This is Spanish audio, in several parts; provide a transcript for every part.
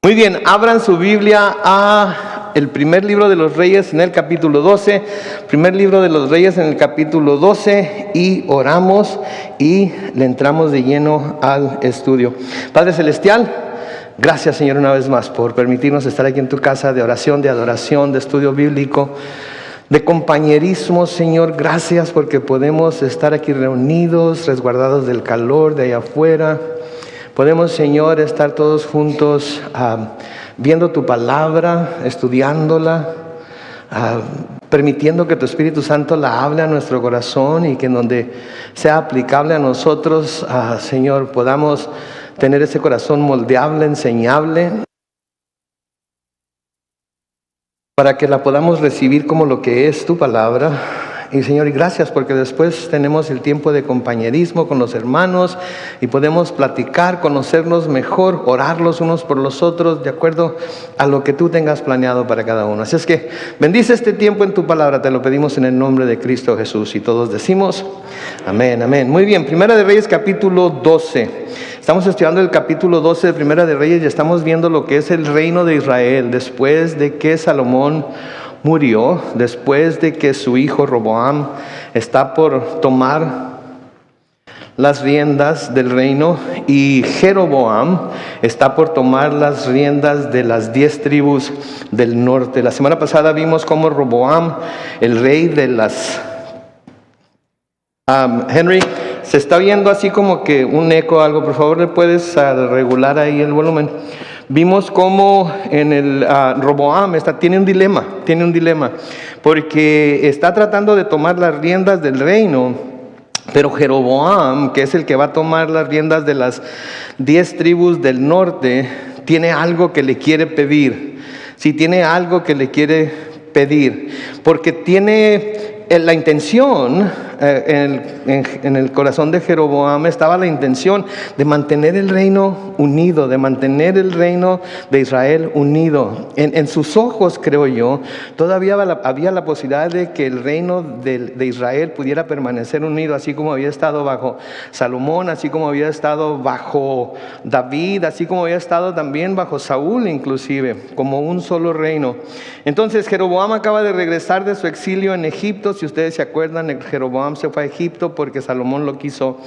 Muy bien, abran su Biblia a el primer libro de los Reyes en el capítulo 12. Primer libro de los Reyes en el capítulo 12 y oramos y le entramos de lleno al estudio. Padre Celestial, gracias Señor una vez más por permitirnos estar aquí en tu casa de oración, de adoración, de estudio bíblico, de compañerismo. Señor, gracias porque podemos estar aquí reunidos, resguardados del calor de allá afuera. Podemos, Señor, estar todos juntos viendo tu palabra, estudiándola, permitiendo que tu Espíritu Santo la hable a nuestro corazón y que en donde sea aplicable a nosotros, Señor, podamos tener ese corazón moldeable, enseñable, para que la podamos recibir como lo que es tu palabra. Y Señor, y gracias porque después tenemos el tiempo de compañerismo con los hermanos y podemos platicar, conocernos mejor, orar los unos por los otros de acuerdo a lo que tú tengas planeado para cada uno. Así es que bendice este tiempo en tu palabra, te lo pedimos en el nombre de Cristo Jesús. Y todos decimos amén, amén. Muy bien, Primera de Reyes capítulo 12. Estamos estudiando el capítulo 12 de Primera de Reyes y estamos viendo lo que es el reino de Israel después de que Salomón murió, después de que su hijo Roboam está por tomar las riendas del reino y Jeroboam está por tomar las riendas de las 10 tribus del norte. La semana pasada vimos cómo Roboam, el rey de las... Henry, se está viendo así como que un eco o algo. Por favor, ¿le puedes regular ahí el volumen? Vimos cómo en el Roboam tiene un dilema, porque está tratando de tomar las riendas del reino, pero Jeroboam, que es el que va a tomar las riendas de las 10 tribus del norte, tiene algo que le quiere pedir. Sí, tiene algo que le quiere pedir, porque tiene la intención, en el corazón de Jeroboam estaba la intención de mantener el reino unido, de mantener el reino de Israel unido. En sus ojos, creo yo, todavía había la posibilidad de que el reino de Israel pudiera permanecer unido, así como había estado bajo Salomón, así como había estado bajo David, así como había estado también bajo Saúl inclusive, como un solo reino. Entonces Jeroboam acaba de regresar de su exilio en Egipto. Si ustedes se acuerdan, Jeroboam se fue a Egipto porque Salomón lo quiso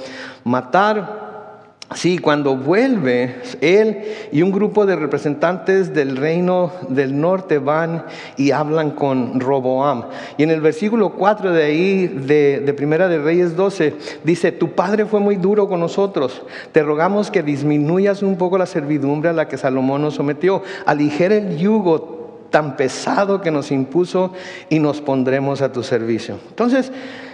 matar. Sí, cuando vuelve, él y un grupo de representantes del reino del norte van y hablan con Roboam. Y en el versículo 4 de ahí, de Primera de Reyes 12, dice: tu padre fue muy duro con nosotros. Te rogamos que disminuyas un poco la servidumbre a la que Salomón nos sometió. Aligera el yugo tan pesado que nos impuso y nos pondremos a tu servicio. Entonces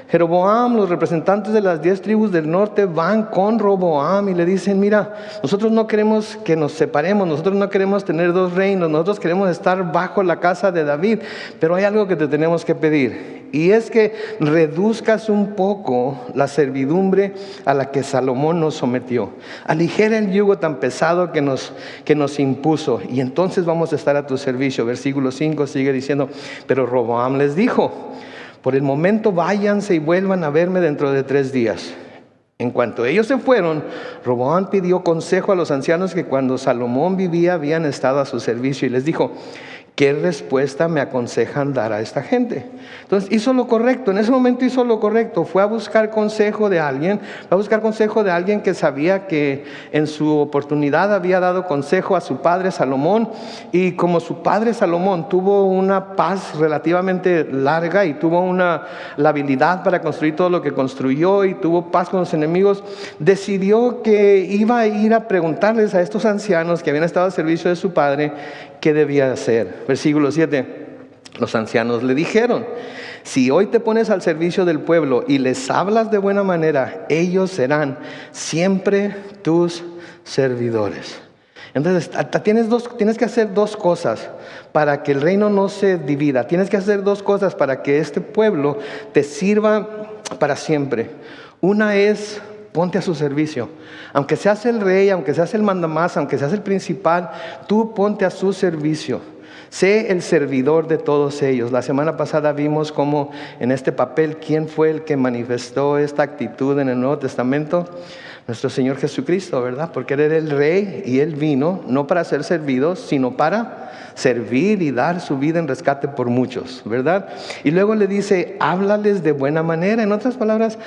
Jeroboam, los representantes de las 10 tribus del norte van con Roboam y le dicen: mira, nosotros no queremos que nos separemos, nosotros no queremos tener dos reinos, nosotros queremos estar bajo la casa de David, pero hay algo que te tenemos que pedir, y es que reduzcas un poco la servidumbre a la que Salomón nos sometió. Aligera el yugo tan pesado que nos impuso, y entonces vamos a estar a tu servicio. Versículo 5 sigue diciendo: pero Roboam les dijo: por el momento váyanse y vuelvan a verme dentro de 3 días. En cuanto ellos se fueron, Roboam pidió consejo a los ancianos que cuando Salomón vivía habían estado a su servicio, y les dijo: ¿qué respuesta me aconsejan dar a esta gente? Entonces hizo lo correcto, en ese momento hizo lo correcto. Fue a buscar consejo de alguien, que sabía que en su oportunidad había dado consejo a su padre Salomón. Y como su padre Salomón tuvo una paz relativamente larga y tuvo la habilidad para construir todo lo que construyó y tuvo paz con los enemigos, decidió que iba a ir a preguntarles a estos ancianos que habían estado al servicio de su padre qué debía hacer. Versículo 7. Los ancianos le dijeron: si hoy te pones al servicio del pueblo y les hablas de buena manera, ellos serán siempre tus servidores. Entonces tienes que hacer 2 cosas para que el reino no se divida. Tienes que hacer 2 cosas para que este pueblo te sirva para siempre. Una es: ponte a su servicio. Aunque seas el rey, aunque seas el mandamás, aunque seas el principal, tú ponte a su servicio. Sé el servidor de todos ellos. La semana pasada vimos cómo en este papel, ¿quién fue el que manifestó esta actitud en el Nuevo Testamento? Nuestro Señor Jesucristo, ¿verdad? Porque Él era el Rey y Él vino no para ser servido, sino para servir y dar su vida en rescate por muchos, ¿verdad? Y luego le dice, háblales de buena manera. En otras palabras,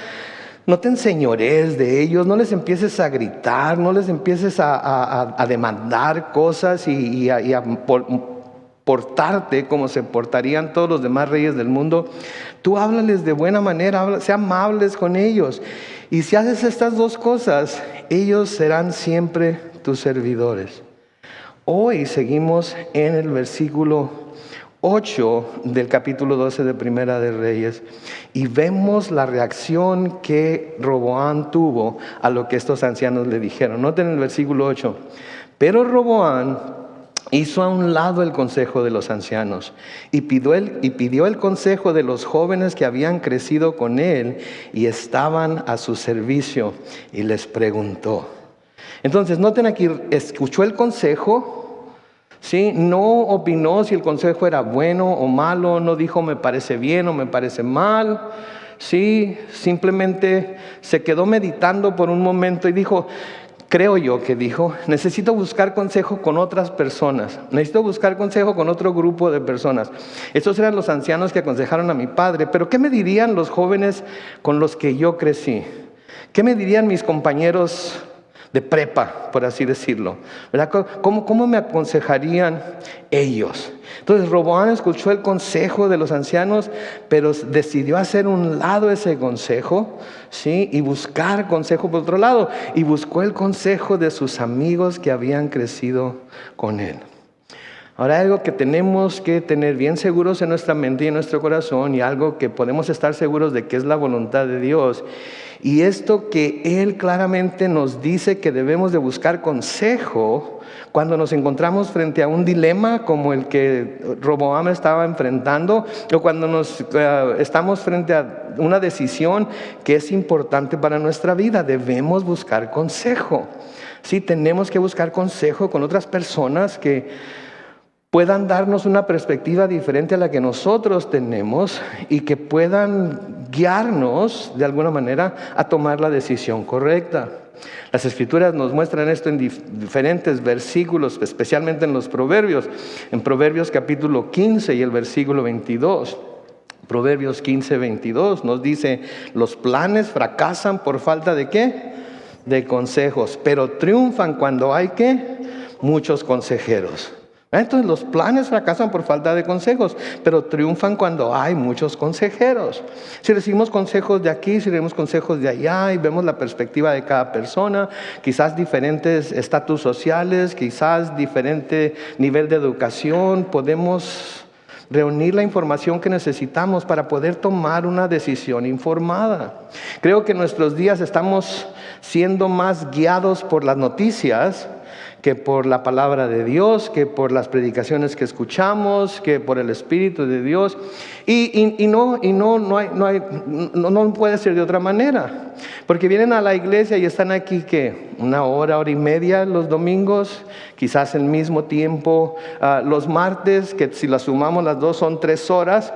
no te enseñores de ellos, no les empieces a gritar, no les empieces a demandar cosas y a portarte como se portarían todos los demás reyes del mundo. Tú háblales de buena manera, sea amables con ellos. Y si haces estas dos cosas, ellos serán siempre tus servidores. Hoy seguimos en el versículo 8 del capítulo 12 de Primera de Reyes y vemos la reacción que Roboam tuvo a lo que estos ancianos le dijeron. Noten el versículo 8. Pero Roboam hizo a un lado el consejo de los ancianos y pidió el consejo de los jóvenes que habían crecido con él y estaban a su servicio, y les preguntó. Entonces, noten aquí, escuchó el consejo, ¿sí? No opinó si el consejo era bueno o malo, no dijo me parece bien o me parece mal, ¿sí? Simplemente se quedó meditando por un momento y dijo, creo yo que dijo, necesito buscar consejo con otras personas, necesito buscar consejo con otro grupo de personas. Estos eran los ancianos que aconsejaron a mi padre, pero ¿qué me dirían los jóvenes con los que yo crecí? ¿Qué me dirían mis compañeros de prepa, por así decirlo? ¿Verdad? ¿Cómo me aconsejarían ellos? Entonces Roboam escuchó el consejo de los ancianos, pero decidió hacer un lado ese consejo, ¿sí? Y buscar consejo por otro lado. Y buscó el consejo de sus amigos que habían crecido con él. Ahora, algo que tenemos que tener bien seguros en nuestra mente y en nuestro corazón, y algo que podemos estar seguros de que es la voluntad de Dios, y esto que Él claramente nos dice que debemos de buscar consejo cuando nos encontramos frente a un dilema como el que Roboam estaba enfrentando, o cuando estamos frente a una decisión que es importante para nuestra vida. Debemos buscar consejo. Sí, tenemos que buscar consejo con otras personas que puedan darnos una perspectiva diferente a la que nosotros tenemos y que puedan guiarnos de alguna manera a tomar la decisión correcta. Las Escrituras nos muestran esto en diferentes versículos, especialmente en los Proverbios. En Proverbios capítulo 15 y el versículo 22. Proverbios 15, 22 nos dice, los planes fracasan por falta de ¿qué? De consejos, pero triunfan cuando hay ¿qué? Muchos consejeros. Entonces los planes fracasan por falta de consejos, pero triunfan cuando hay muchos consejeros. Si recibimos consejos de aquí, si recibimos consejos de allá y vemos la perspectiva de cada persona, quizás diferentes estatus sociales, quizás diferente nivel de educación, podemos reunir la información que necesitamos para poder tomar una decisión informada. Creo que en nuestros días estamos siendo más guiados por las noticias que por la palabra de Dios, que por las predicaciones que escuchamos, que por el Espíritu de Dios. No puede ser de otra manera. Porque vienen a la iglesia y están aquí, ¿qué? Una hora y media los domingos, quizás el mismo tiempo los martes, que si las sumamos las dos son 3 horas.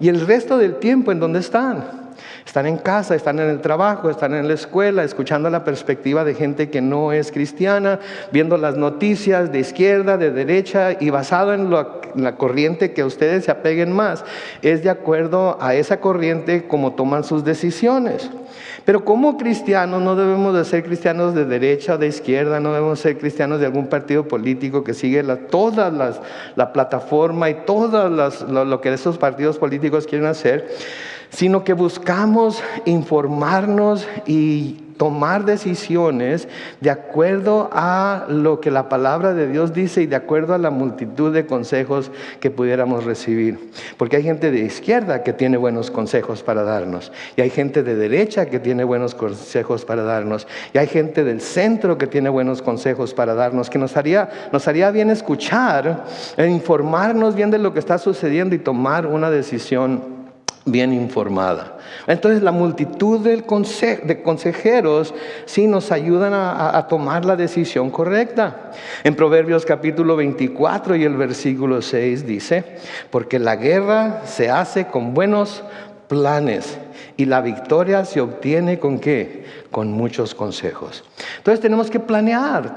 Y el resto del tiempo, ¿en dónde están? Están en casa, están en el trabajo, están en la escuela, escuchando la perspectiva de gente que no es cristiana, viendo las noticias de izquierda, de derecha, y basado en la corriente que ustedes se apeguen más, es de acuerdo a esa corriente como toman sus decisiones. Pero como cristianos no debemos de ser cristianos de derecha o de izquierda, no debemos ser cristianos de algún partido político que sigue toda la plataforma y todo lo que esos partidos políticos quieren hacer, sino que buscamos informarnos y tomar decisiones de acuerdo a lo que la palabra de Dios dice y de acuerdo a la multitud de consejos que pudiéramos recibir. Porque hay gente de izquierda que tiene buenos consejos para darnos, y hay gente de derecha que tiene buenos consejos para darnos, y hay gente del centro que tiene buenos consejos para darnos, que nos haría bien escuchar e informarnos bien de lo que está sucediendo y tomar una decisión bien informada. Entonces la multitud de consejeros sí nos ayudan a tomar la decisión correcta. En Proverbios capítulo 24 y el versículo 6 dice, porque la guerra se hace con buenos planes Y la victoria se obtiene ¿con qué? Con muchos consejos. Entonces tenemos que planear.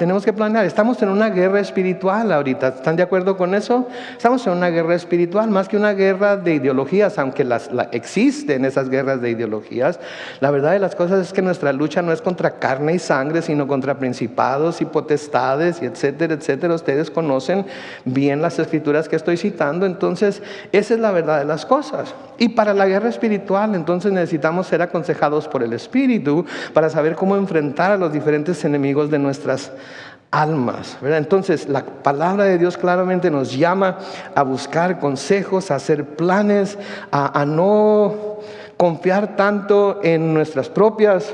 Estamos en una guerra espiritual ahorita. ¿Están de acuerdo con eso? Estamos en una guerra espiritual, más que una guerra de ideologías, aunque existen esas guerras de ideologías. La verdad de las cosas es que nuestra lucha no es contra carne y sangre, sino contra principados y potestades, y etcétera, etcétera. Ustedes conocen bien las escrituras que estoy citando. Entonces, esa es la verdad de las cosas. Y para la guerra espiritual, entonces necesitamos ser aconsejados por el Espíritu para saber cómo enfrentar a los diferentes enemigos de nuestras almas, ¿verdad? Entonces, la palabra de Dios claramente nos llama a buscar consejos, a hacer planes, a no confiar tanto en nuestras propias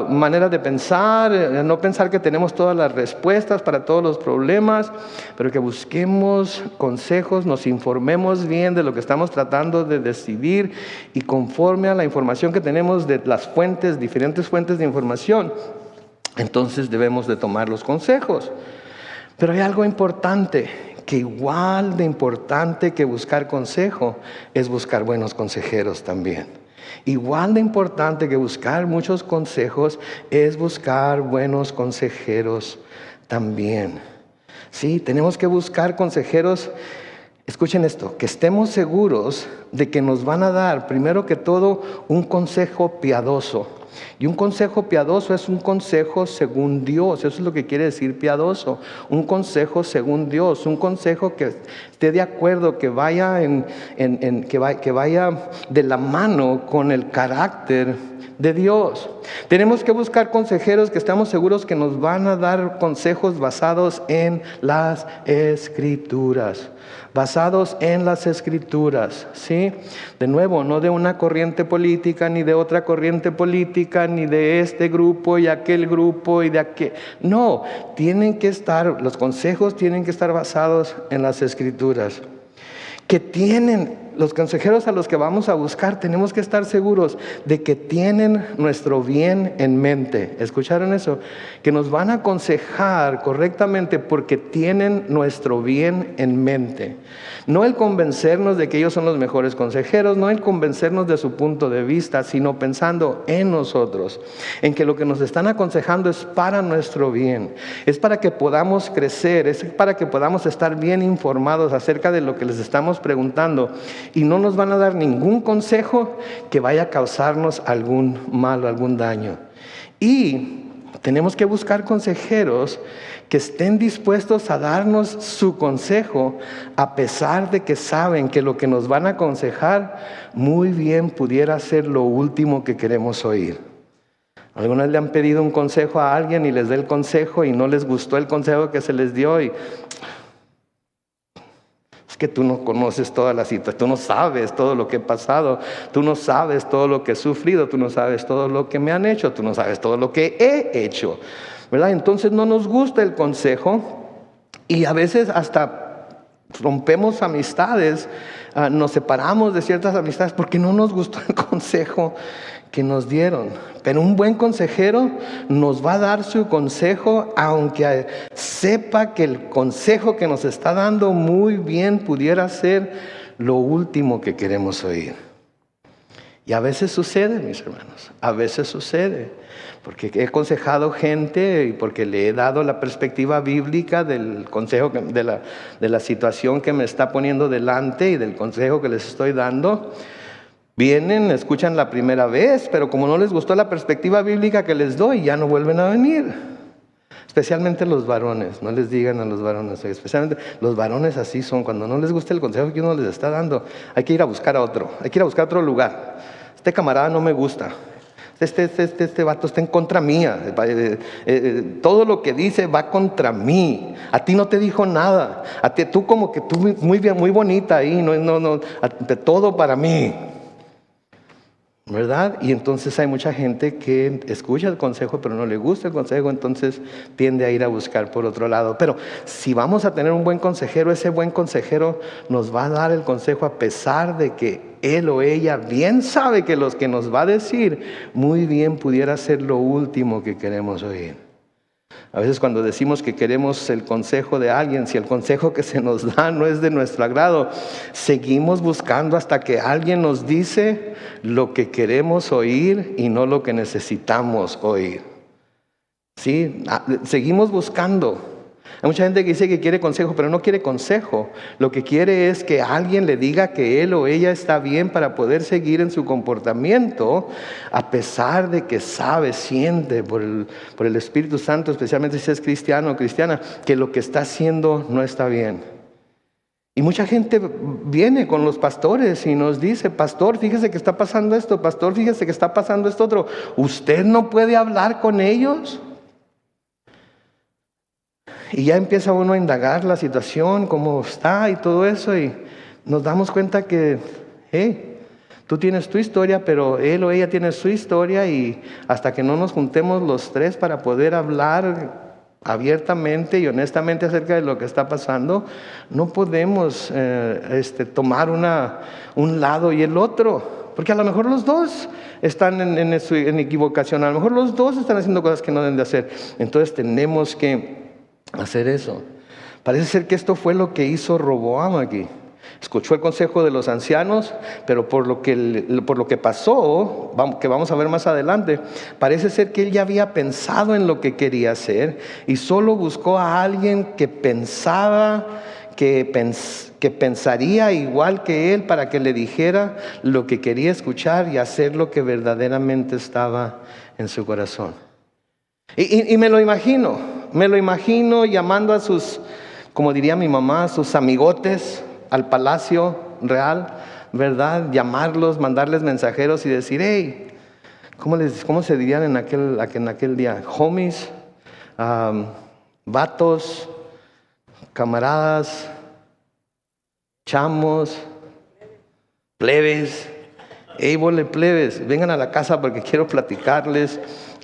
maneras de pensar, no pensar que tenemos todas las respuestas para todos los problemas, pero que busquemos consejos, nos informemos bien de lo que estamos tratando de decidir y conforme a la información que tenemos de las fuentes, diferentes fuentes de información, entonces debemos de tomar los consejos. Pero hay algo importante, que igual de importante que buscar consejo es buscar buenos consejeros también. Igual de importante que buscar muchos consejos es buscar buenos consejeros también. Sí, tenemos que buscar consejeros, escuchen esto, que estemos seguros de que nos van a dar, primero que todo, un consejo piadoso. Y un consejo piadoso es un consejo según Dios. Eso es lo que quiere decir piadoso. Un consejo según Dios. Un consejo que esté de acuerdo, que vaya, que vaya de la mano con el carácter de Dios. Tenemos que buscar consejeros que estamos seguros que nos van a dar consejos basados en las Escrituras. Basados en las Escrituras, ¿sí? De nuevo, no de una corriente política, ni de otra corriente política, ni de este grupo y aquel grupo y de aquel. No, los consejos tienen que estar basados en las Escrituras. Los consejeros a los que vamos a buscar, tenemos que estar seguros de que tienen nuestro bien en mente. ¿Escucharon eso? Que nos van a aconsejar correctamente porque tienen nuestro bien en mente. No el convencernos de que ellos son los mejores consejeros, no el convencernos de su punto de vista, sino pensando en nosotros, en que lo que nos están aconsejando es para nuestro bien, es para que podamos crecer, es para que podamos estar bien informados acerca de lo que les estamos preguntando. Y no nos van a dar ningún consejo que vaya a causarnos algún mal o algún daño. Y tenemos que buscar consejeros que estén dispuestos a darnos su consejo, a pesar de que saben que lo que nos van a aconsejar muy bien pudiera ser lo último que queremos oír. Algunas le han pedido un consejo a alguien y les da el consejo y no les gustó el consejo que se les dio y que tú no conoces toda la situación, tú no sabes todo lo que he pasado, tú no sabes todo lo que he sufrido, tú no sabes todo lo que me han hecho, tú no sabes todo lo que he hecho, ¿verdad? Entonces no nos gusta el consejo y a veces hasta rompemos amistades, nos separamos de ciertas amistades porque no nos gustó el consejo que nos dieron. Pero un buen consejero nos va a dar su consejo, aunque sepa que el consejo que nos está dando muy bien pudiera ser lo último que queremos oír. Y a veces sucede, mis hermanos, a veces sucede, porque he aconsejado gente y porque le he dado la perspectiva bíblica del consejo, de la situación que me está poniendo delante y del consejo que les estoy dando. Vienen, escuchan la primera vez, pero como no les gustó la perspectiva bíblica que les doy, ya no vuelven a venir. Especialmente los varones, no les digan a los varones, especialmente los varones así son, cuando no les gusta el consejo que uno les está dando, hay que ir a buscar a otro, hay que ir a buscar otro lugar. Este camarada no me gusta, este vato está en contra mía, todo lo que dice va contra mí, a ti no te dijo nada, a ti, tú como que tú muy bien, muy bonita ahí, no, de todo para mí. ¿Verdad? Y entonces hay mucha gente que escucha el consejo pero no le gusta el consejo, entonces tiende a ir a buscar por otro lado. Pero si vamos a tener un buen consejero, ese buen consejero nos va a dar el consejo a pesar de que él o ella bien sabe que lo que nos va a decir muy bien pudiera ser lo último que queremos oír. A veces cuando decimos que queremos el consejo de alguien, si el consejo que se nos da no es de nuestro agrado, seguimos buscando hasta que alguien nos dice lo que queremos oír y no lo que necesitamos oír. ¿Sí? Seguimos buscando. Hay mucha gente que dice que quiere consejo, pero no quiere consejo. Lo que quiere es que alguien le diga que él o ella está bien para poder seguir en su comportamiento, a pesar de que sabe, siente por el Espíritu Santo, especialmente si es cristiano o cristiana, que lo que está haciendo no está bien. Y mucha gente viene con los pastores y nos dice: pastor, fíjese que está pasando esto, pastor, fíjese que está pasando esto otro. ¿Usted no puede hablar con ellos? Y ya empieza uno a indagar la situación, cómo está y todo eso, y nos damos cuenta que, tú tienes tu historia, pero él o ella tiene su historia, y hasta que no nos juntemos los tres para poder hablar abiertamente y honestamente acerca de lo que está pasando, no podemos tomar un lado y el otro, porque a lo mejor los dos están en equivocación, a lo mejor los dos están haciendo cosas que no deben de hacer. Entonces tenemos que hacer eso. Parece ser que esto fue lo que hizo Roboam aquí. Escuchó el consejo de los ancianos, pero por lo que pasó, que vamos a ver más adelante, parece ser que él ya había pensado en lo que quería hacer y solo buscó a alguien que pensaba, que pensaría igual que él, para que le dijera lo que quería escuchar y hacer lo que verdaderamente estaba en su corazón. Y me lo imagino llamando a sus, como diría mi mamá, sus amigotes al palacio real, ¿verdad? Llamarlos, mandarles mensajeros y decir: hey, ¿cómo se dirían en aquel día? Homies, vatos, camaradas, chamos, plebes. Hey, vole, plebes, vengan a la casa porque quiero platicarles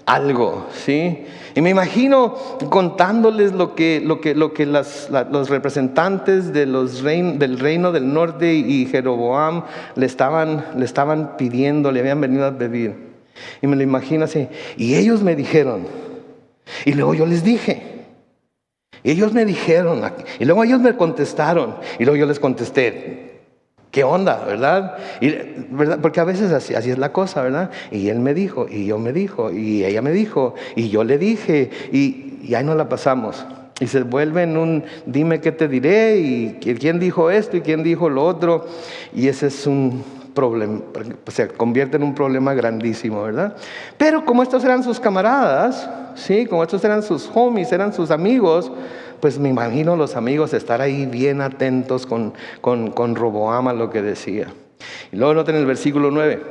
algo, ¿sí? Y me imagino contándoles lo que los representantes del reino del norte y Jeroboam le estaban pidiendo, le habían venido a pedir. Y me lo imagino así: y ellos me dijeron, y luego yo les dije, y ellos me dijeron, y luego ellos me contestaron, y luego yo les contesté. ¿Qué onda, verdad? ¿Verdad? Porque a veces así es la cosa, ¿verdad? Y él me dijo, y yo me dijo, y ella me dijo, y yo le dije, y ahí nos la pasamos. Y se vuelve en un dime qué te diré, y quién dijo esto y quién dijo lo otro. Y ese es un problema, se convierte en un problema grandísimo, ¿verdad? Pero como estos eran sus camaradas, ¿sí? Como estos eran sus homies, eran sus amigos, pues me imagino los amigos estar ahí bien atentos con Roboam a lo que decía. Y luego noten el versículo 9.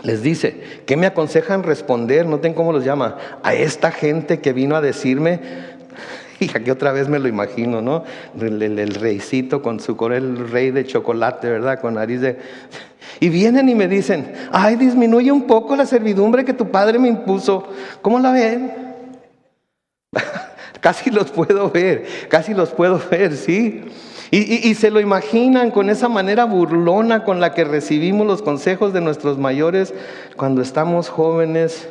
Les dice: ¿qué me aconsejan responder? Noten cómo los llama: a esta gente que vino a decirme. Y aquí otra vez me lo imagino, ¿no? El reycito con el rey de chocolate, ¿verdad? Con nariz de... Y vienen y me dicen: ay, disminuye un poco la servidumbre que tu padre me impuso. ¿Cómo la ven? Casi los puedo ver, ¿sí? Y se lo imaginan con esa manera burlona con la que recibimos los consejos de nuestros mayores cuando estamos jóvenes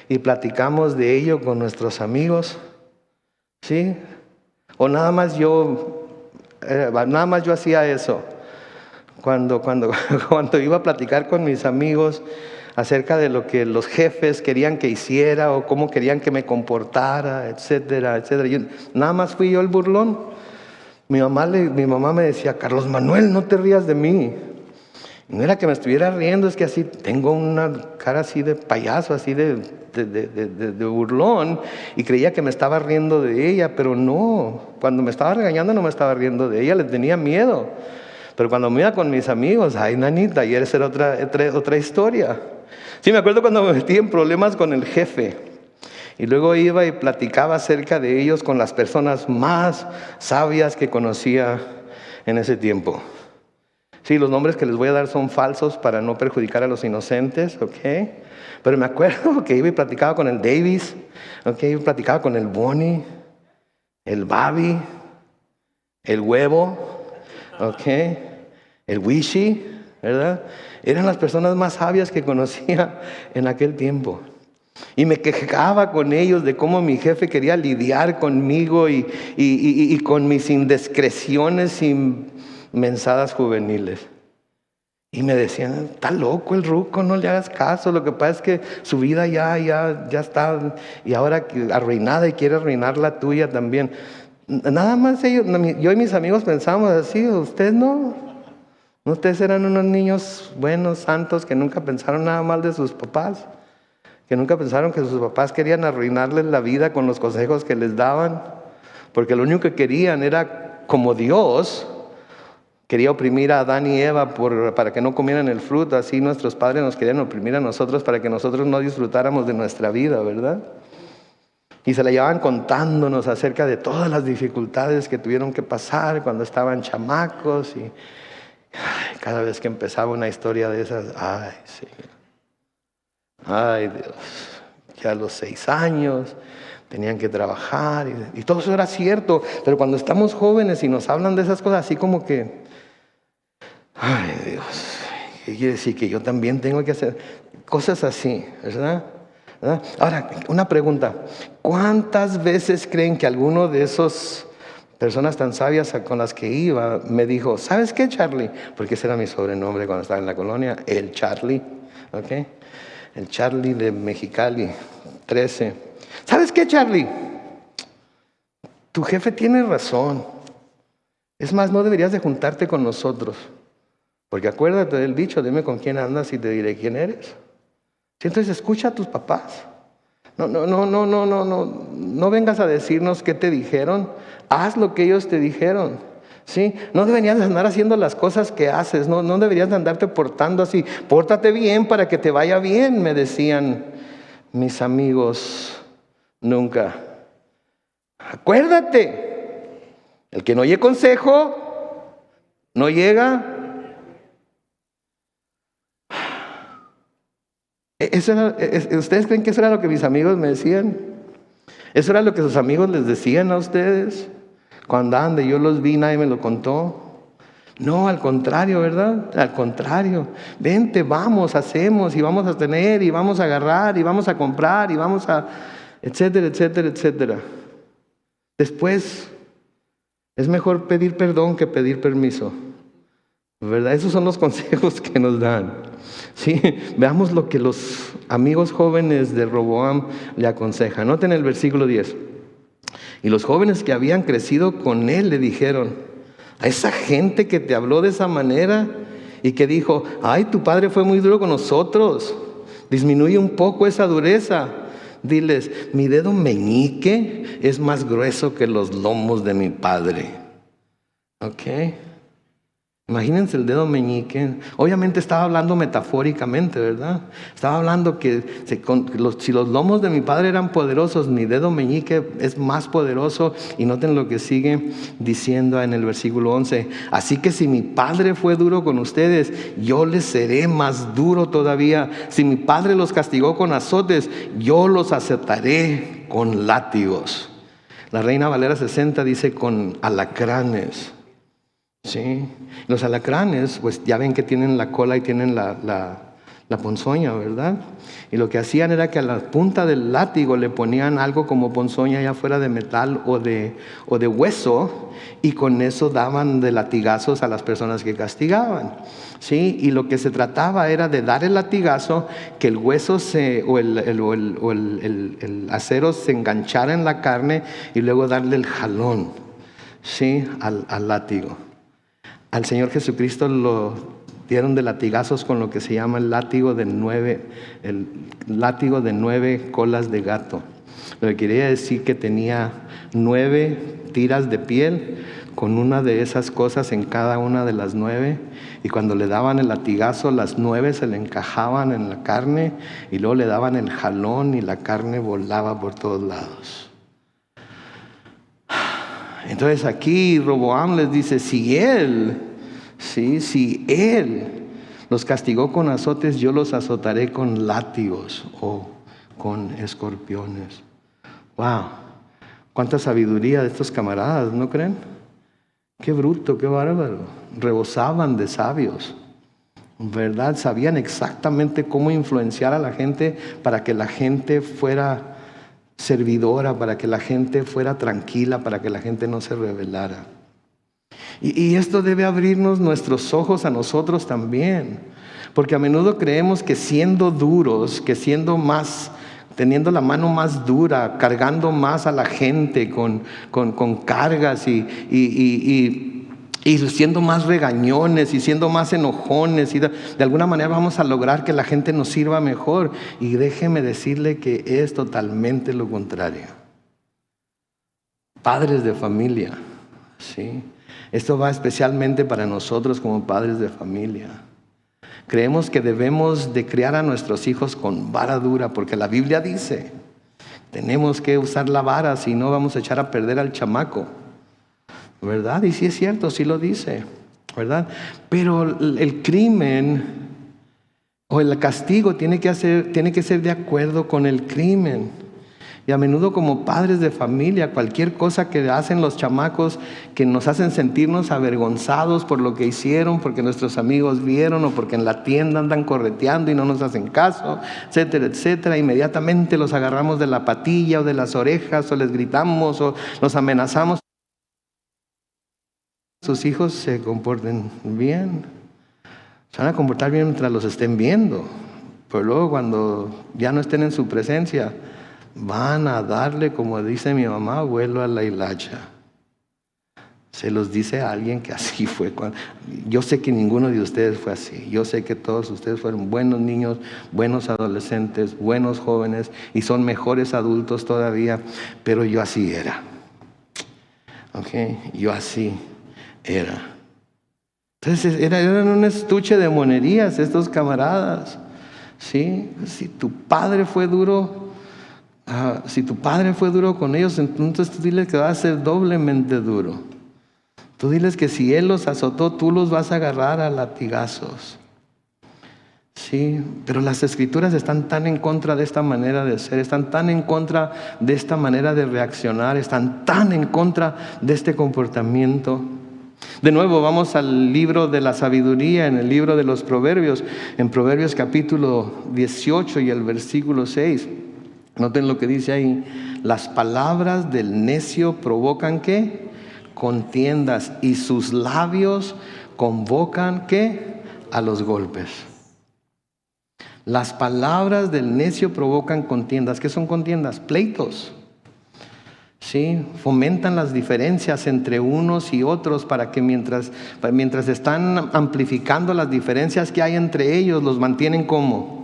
y platicamos de ello con nuestros amigos, ¿sí? O nada más yo hacía eso cuando iba a platicar con mis amigos acerca de lo que los jefes querían que hiciera o cómo querían que me comportara, etcétera, etcétera. Nada más fui yo el burlón. Mi mamá me decía: Carlos Manuel, no te rías de mí. Y no era que me estuviera riendo, es que así tengo una cara así de payaso, así de burlón, y creía que me estaba riendo de ella, pero no. Cuando me estaba regañando no me estaba riendo de ella, le tenía miedo. Pero cuando me iba con mis amigos, ay, nanita, y esa era otra historia. Sí, me acuerdo cuando me metí en problemas con el jefe. Y luego iba y platicaba acerca de ellos con las personas más sabias que conocía en ese tiempo. Sí, los nombres que les voy a dar son falsos para no perjudicar a los inocentes, ¿ok? Pero me acuerdo que iba y platicaba con el Davis, ¿ok? Iba y platicaba con el Bonnie, el Babi, el Huevo, ¿ok? El Wishy, ¿verdad? Eran las personas más sabias que conocía en aquel tiempo. Y me quejaba con ellos de cómo mi jefe quería lidiar conmigo y con mis indiscreciones y mensadas juveniles. Y me decían, está loco el ruco, no le hagas caso. Lo que pasa es que su vida ya está, y ahora arruinada y quiere arruinar la tuya también. Nada más ellos, yo y mis amigos pensamos así, ustedes no. Ustedes eran unos niños buenos, santos, que nunca pensaron nada mal de sus papás. Que nunca pensaron que sus papás querían arruinarles la vida con los consejos que les daban. Porque lo único que querían era, como Dios quería oprimir a Adán y Eva para que no comieran el fruto, así nuestros padres nos querían oprimir a nosotros para que nosotros no disfrutáramos de nuestra vida, ¿verdad? Y se la llevaban contándonos acerca de todas las dificultades que tuvieron que pasar cuando estaban chamacos. Y cada vez que empezaba una historia de esas, ay, Señor, ay Dios, ya a los 6 años tenían que trabajar y todo eso era cierto, pero cuando estamos jóvenes y nos hablan de esas cosas así como que, ay Dios, ¿qué quiere decir? Que yo también tengo que hacer cosas así, ¿verdad? Ahora, una pregunta, ¿cuántas veces creen que alguno de esos personas tan sabias con las que iba me dijo, ¿sabes qué, Charlie? Porque ese era mi sobrenombre cuando estaba en la colonia, el Charlie, ¿ok? El Charlie de Mexicali, 13. ¿Sabes qué, Charlie? Tu jefe tiene razón. Es más, no deberías de juntarte con nosotros. Porque acuérdate del dicho, dime con quién andas y te diré quién eres. ¿Sí? Entonces escucha a tus papás. No vengas a decirnos qué te dijeron. Haz lo que ellos te dijeron. ¿Sí? No deberías de andar haciendo las cosas que haces. No deberías de andarte portando así. Pórtate bien para que te vaya bien, me decían mis amigos. Nunca. Acuérdate, el que no oye consejo, no llega. ¿Ustedes creen que eso era lo que mis amigos me decían? ¿Eso era lo que sus amigos les decían a ustedes? Cuando andaban de yo los vi, nadie me lo contó. No, al contrario, ¿verdad? Al contrario. Vente, vamos, hacemos y vamos a tener y vamos a agarrar y vamos a comprar y vamos a... etcétera, etcétera, etcétera. Después, es mejor pedir perdón que pedir permiso, ¿verdad? Esos son los consejos que nos dan. Sí, veamos lo que los amigos jóvenes de Roboam le aconsejan. Noten el versículo 10. Y los jóvenes que habían crecido con él le dijeron, a esa gente que te habló de esa manera y que dijo, ay, tu padre fue muy duro con nosotros, disminuye un poco esa dureza. Diles, mi dedo meñique es más grueso que los lomos de mi padre. ¿Ok? Imagínense el dedo meñique. Obviamente estaba hablando metafóricamente, ¿verdad? Estaba hablando que si los lomos de mi padre eran poderosos, mi dedo meñique es más poderoso. Y noten lo que sigue diciendo en el versículo 11. Así que si mi padre fue duro con ustedes, yo les seré más duro todavía. Si mi padre los castigó con azotes, yo los azotaré con látigos. La Reina Valera 60 dice con alacranes. Sí, los alacranes, pues ya ven que tienen la cola y tienen la ponzoña, ¿verdad? Y lo que hacían era que a la punta del látigo le ponían algo como ponzoña, ya fuera de metal o de hueso, y con eso daban de latigazos a las personas que castigaban. Sí, y lo que se trataba era de dar el latigazo, que el hueso o el acero se enganchara en la carne y luego darle el jalón, sí, al látigo. Al Señor Jesucristo lo dieron de latigazos con lo que se llama el látigo de 9 colas de gato. Lo que quería decir que tenía 9 tiras de piel con una de esas cosas en cada una de las 9, y cuando le daban el latigazo, las 9 se le encajaban en la carne y luego le daban el jalón y la carne volaba por todos lados. Entonces aquí Roboam les dice, si él los castigó con azotes, yo los azotaré con látigos o con escorpiones. Wow, cuánta sabiduría de estos camaradas, ¿no creen? Qué bruto, qué bárbaro. Rebosaban de sabios. ¿verdad? Sabían exactamente cómo influenciar a la gente para que la gente fuera servidora, para que la gente fuera tranquila, para que la gente no se rebelara. Y esto debe abrirnos nuestros ojos a nosotros también, porque a menudo creemos que siendo duros, que siendo más, teniendo la mano más dura, cargando más a la gente con cargas y siendo más regañones y siendo más enojones, y de alguna manera vamos a lograr que la gente nos sirva mejor. Y déjeme decirle que es totalmente lo contrario. Padres de familia, ¿sí? Esto va especialmente para nosotros como padres de familia. Creemos que debemos de criar a nuestros hijos con vara dura, porque la Biblia dice, tenemos que usar la vara, si no vamos a echar a perder al chamaco, ¿verdad? Y sí es cierto, sí lo dice, ¿verdad? Pero el crimen o el castigo tiene que ser de acuerdo con el crimen. Y a menudo como padres de familia, cualquier cosa que hacen los chamacos que nos hacen sentirnos avergonzados por lo que hicieron, porque nuestros amigos vieron o porque en la tienda andan correteando y no nos hacen caso, etcétera, etcétera, inmediatamente los agarramos de la patilla o de las orejas o les gritamos o los amenazamos. Sus hijos se comporten bien, se van a comportar bien mientras los estén viendo, pero luego cuando ya no estén en su presencia, van a darle, como dice mi mamá, vuelo a la hilacha. Se los dice a alguien que así fue. Yo sé que ninguno de ustedes fue así. Yo sé que todos ustedes fueron buenos niños, buenos adolescentes, buenos jóvenes y son mejores adultos todavía, pero yo así era. Yo así era. Entonces eran un estuche de monerías estos camaradas. ¿Sí? Si tu padre fue duro con ellos, entonces tú diles que va a ser doblemente duro. Tú diles que si él los azotó, tú los vas a agarrar a latigazos. Sí, pero las escrituras están tan en contra de esta manera de ser, están tan en contra de esta manera de reaccionar, están tan en contra de este comportamiento. De nuevo vamos al libro de la sabiduría, en el libro de los Proverbios, en Proverbios capítulo 18 y el versículo 6. Noten lo que dice ahí: las palabras del necio provocan ¿qué? Contiendas, y sus labios convocan ¿qué? A los golpes. Las palabras del necio provocan contiendas. ¿Qué son contiendas? Pleitos. Sí, fomentan las diferencias entre unos y otros para que mientras están amplificando las diferencias que hay entre ellos, los mantienen como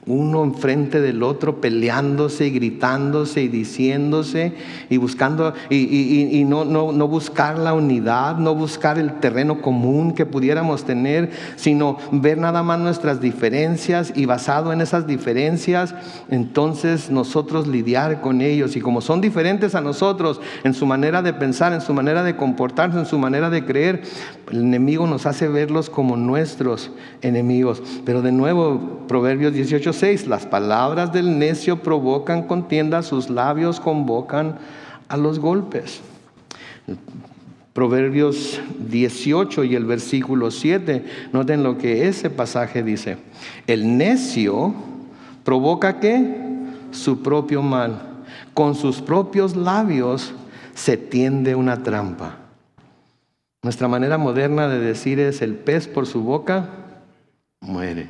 uno enfrente del otro, peleándose y gritándose y diciéndose y buscando y no buscar la unidad, no buscar el terreno común que pudiéramos tener, sino ver nada más nuestras diferencias, y basado en esas diferencias entonces nosotros lidiar con ellos. Y como son diferentes a nosotros en su manera de pensar, en su manera de comportarse, en su manera de creer, el enemigo nos hace verlos como nuestros enemigos. Pero de nuevo, Proverbios 18:6, las palabras del necio provocan contienda, sus labios convocan a los golpes. Proverbios 18 y el versículo 7, noten lo que ese pasaje dice: el necio provoca ¿qué? Su propio mal, con sus propios labios se tiende una trampa. Nuestra manera moderna de decir es: el pez por su boca muere,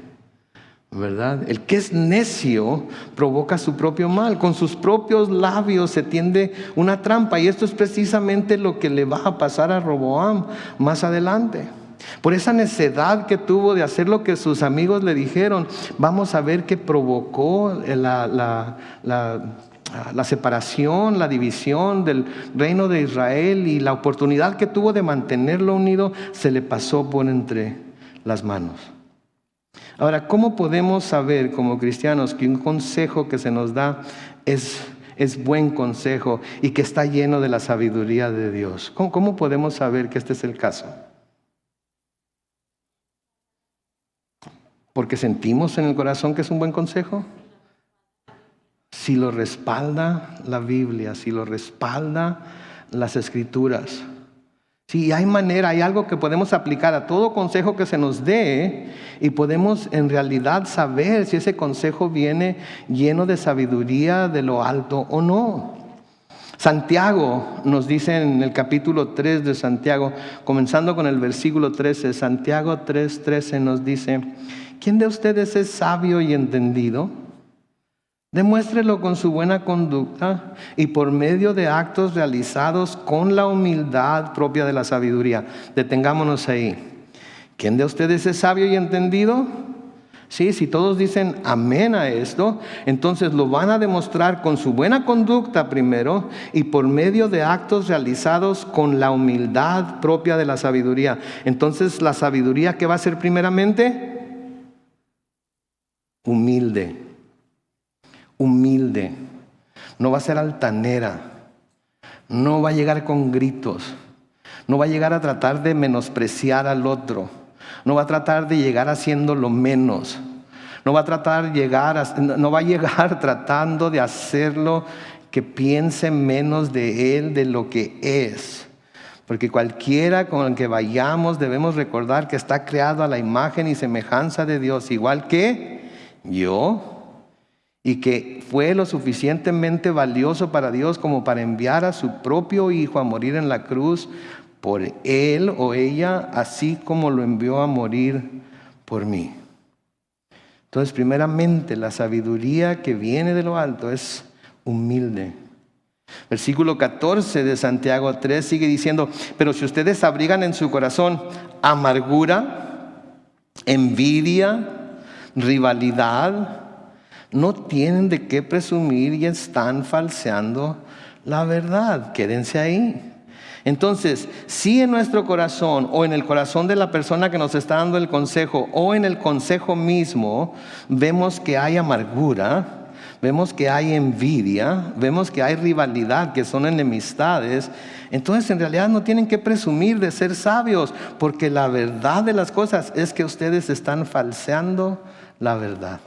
¿verdad? El que es necio provoca su propio mal, con sus propios labios se tiende una trampa. Y esto es precisamente lo que le va a pasar a Roboam más adelante. Por esa necedad que tuvo de hacer lo que sus amigos le dijeron, vamos a ver que provocó la separación, la división del reino de Israel, y la oportunidad que tuvo de mantenerlo unido se le pasó por entre las manos. Ahora, ¿cómo podemos saber como cristianos que un consejo que se nos da es buen consejo y que está lleno de la sabiduría de Dios? ¿Cómo podemos saber que este es el caso? ¿Porque sentimos en el corazón que es un buen consejo? Si lo respalda la Biblia, si lo respalda las Escrituras, Sí, hay manera, hay algo que podemos aplicar a todo consejo que se nos dé y podemos en realidad saber si ese consejo viene lleno de sabiduría de lo alto o no. Santiago nos dice en el capítulo 3 de Santiago, comenzando con el versículo 13, Santiago 3:13 nos dice: ¿quién de ustedes es sabio y entendido? Demuéstrelo con su buena conducta y por medio de actos realizados con la humildad propia de la sabiduría. Detengámonos ahí. ¿Quién de ustedes es sabio y entendido? Sí, si todos dicen amén a esto, entonces lo van a demostrar con su buena conducta primero y por medio de actos realizados con la humildad propia de la sabiduría. Entonces, ¿la sabiduría qué va a ser primeramente? Humilde. Humilde, no va a ser altanera, no va a llegar con gritos, no va a llegar a tratar de menospreciar al otro, no va a tratar de llegar haciéndolo menos, no va a llegar tratando de hacerlo que piense menos de él de lo que es. Porque cualquiera con el que vayamos debemos recordar que está creado a la imagen y semejanza de Dios, igual que yo. Y que fue lo suficientemente valioso para Dios como para enviar a su propio Hijo a morir en la cruz por él o ella, así como lo envió a morir por mí. Entonces, primeramente, la sabiduría que viene de lo alto es humilde. Versículo 14 de Santiago 3 sigue diciendo: pero si ustedes abrigan en su corazón amargura, envidia, rivalidad, no tienen de qué presumir y están falseando la verdad. Quédense ahí. Entonces, si en nuestro corazón o en el corazón de la persona que nos está dando el consejo o en el consejo mismo vemos que hay amargura, vemos que hay envidia, vemos que hay rivalidad, que son enemistades, entonces en realidad no tienen que presumir de ser sabios, porque la verdad de las cosas es que ustedes están falseando la verdad.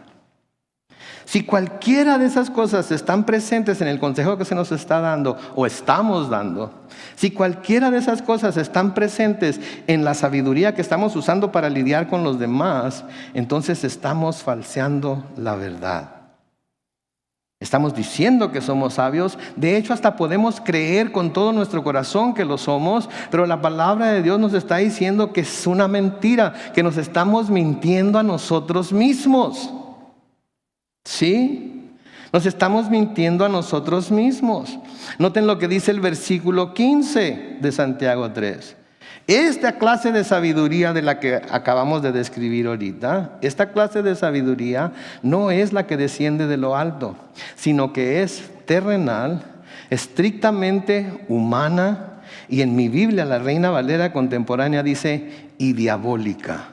Si cualquiera de esas cosas están presentes en el consejo que se nos está dando o estamos dando, si cualquiera de esas cosas están presentes en la sabiduría que estamos usando para lidiar con los demás, entonces estamos falseando la verdad. Estamos diciendo que somos sabios, de hecho hasta podemos creer con todo nuestro corazón que lo somos, pero la palabra de Dios nos está diciendo que es una mentira, que nos estamos mintiendo a nosotros mismos. ¿Sí? Nos estamos mintiendo a nosotros mismos. Noten lo que dice el versículo 15 de Santiago 3. Esta clase de sabiduría de la que acabamos de describir ahorita, esta clase de sabiduría no es la que desciende de lo alto, sino que es terrenal, estrictamente humana, y en mi Biblia, la Reina Valera contemporánea dice, y diabólica.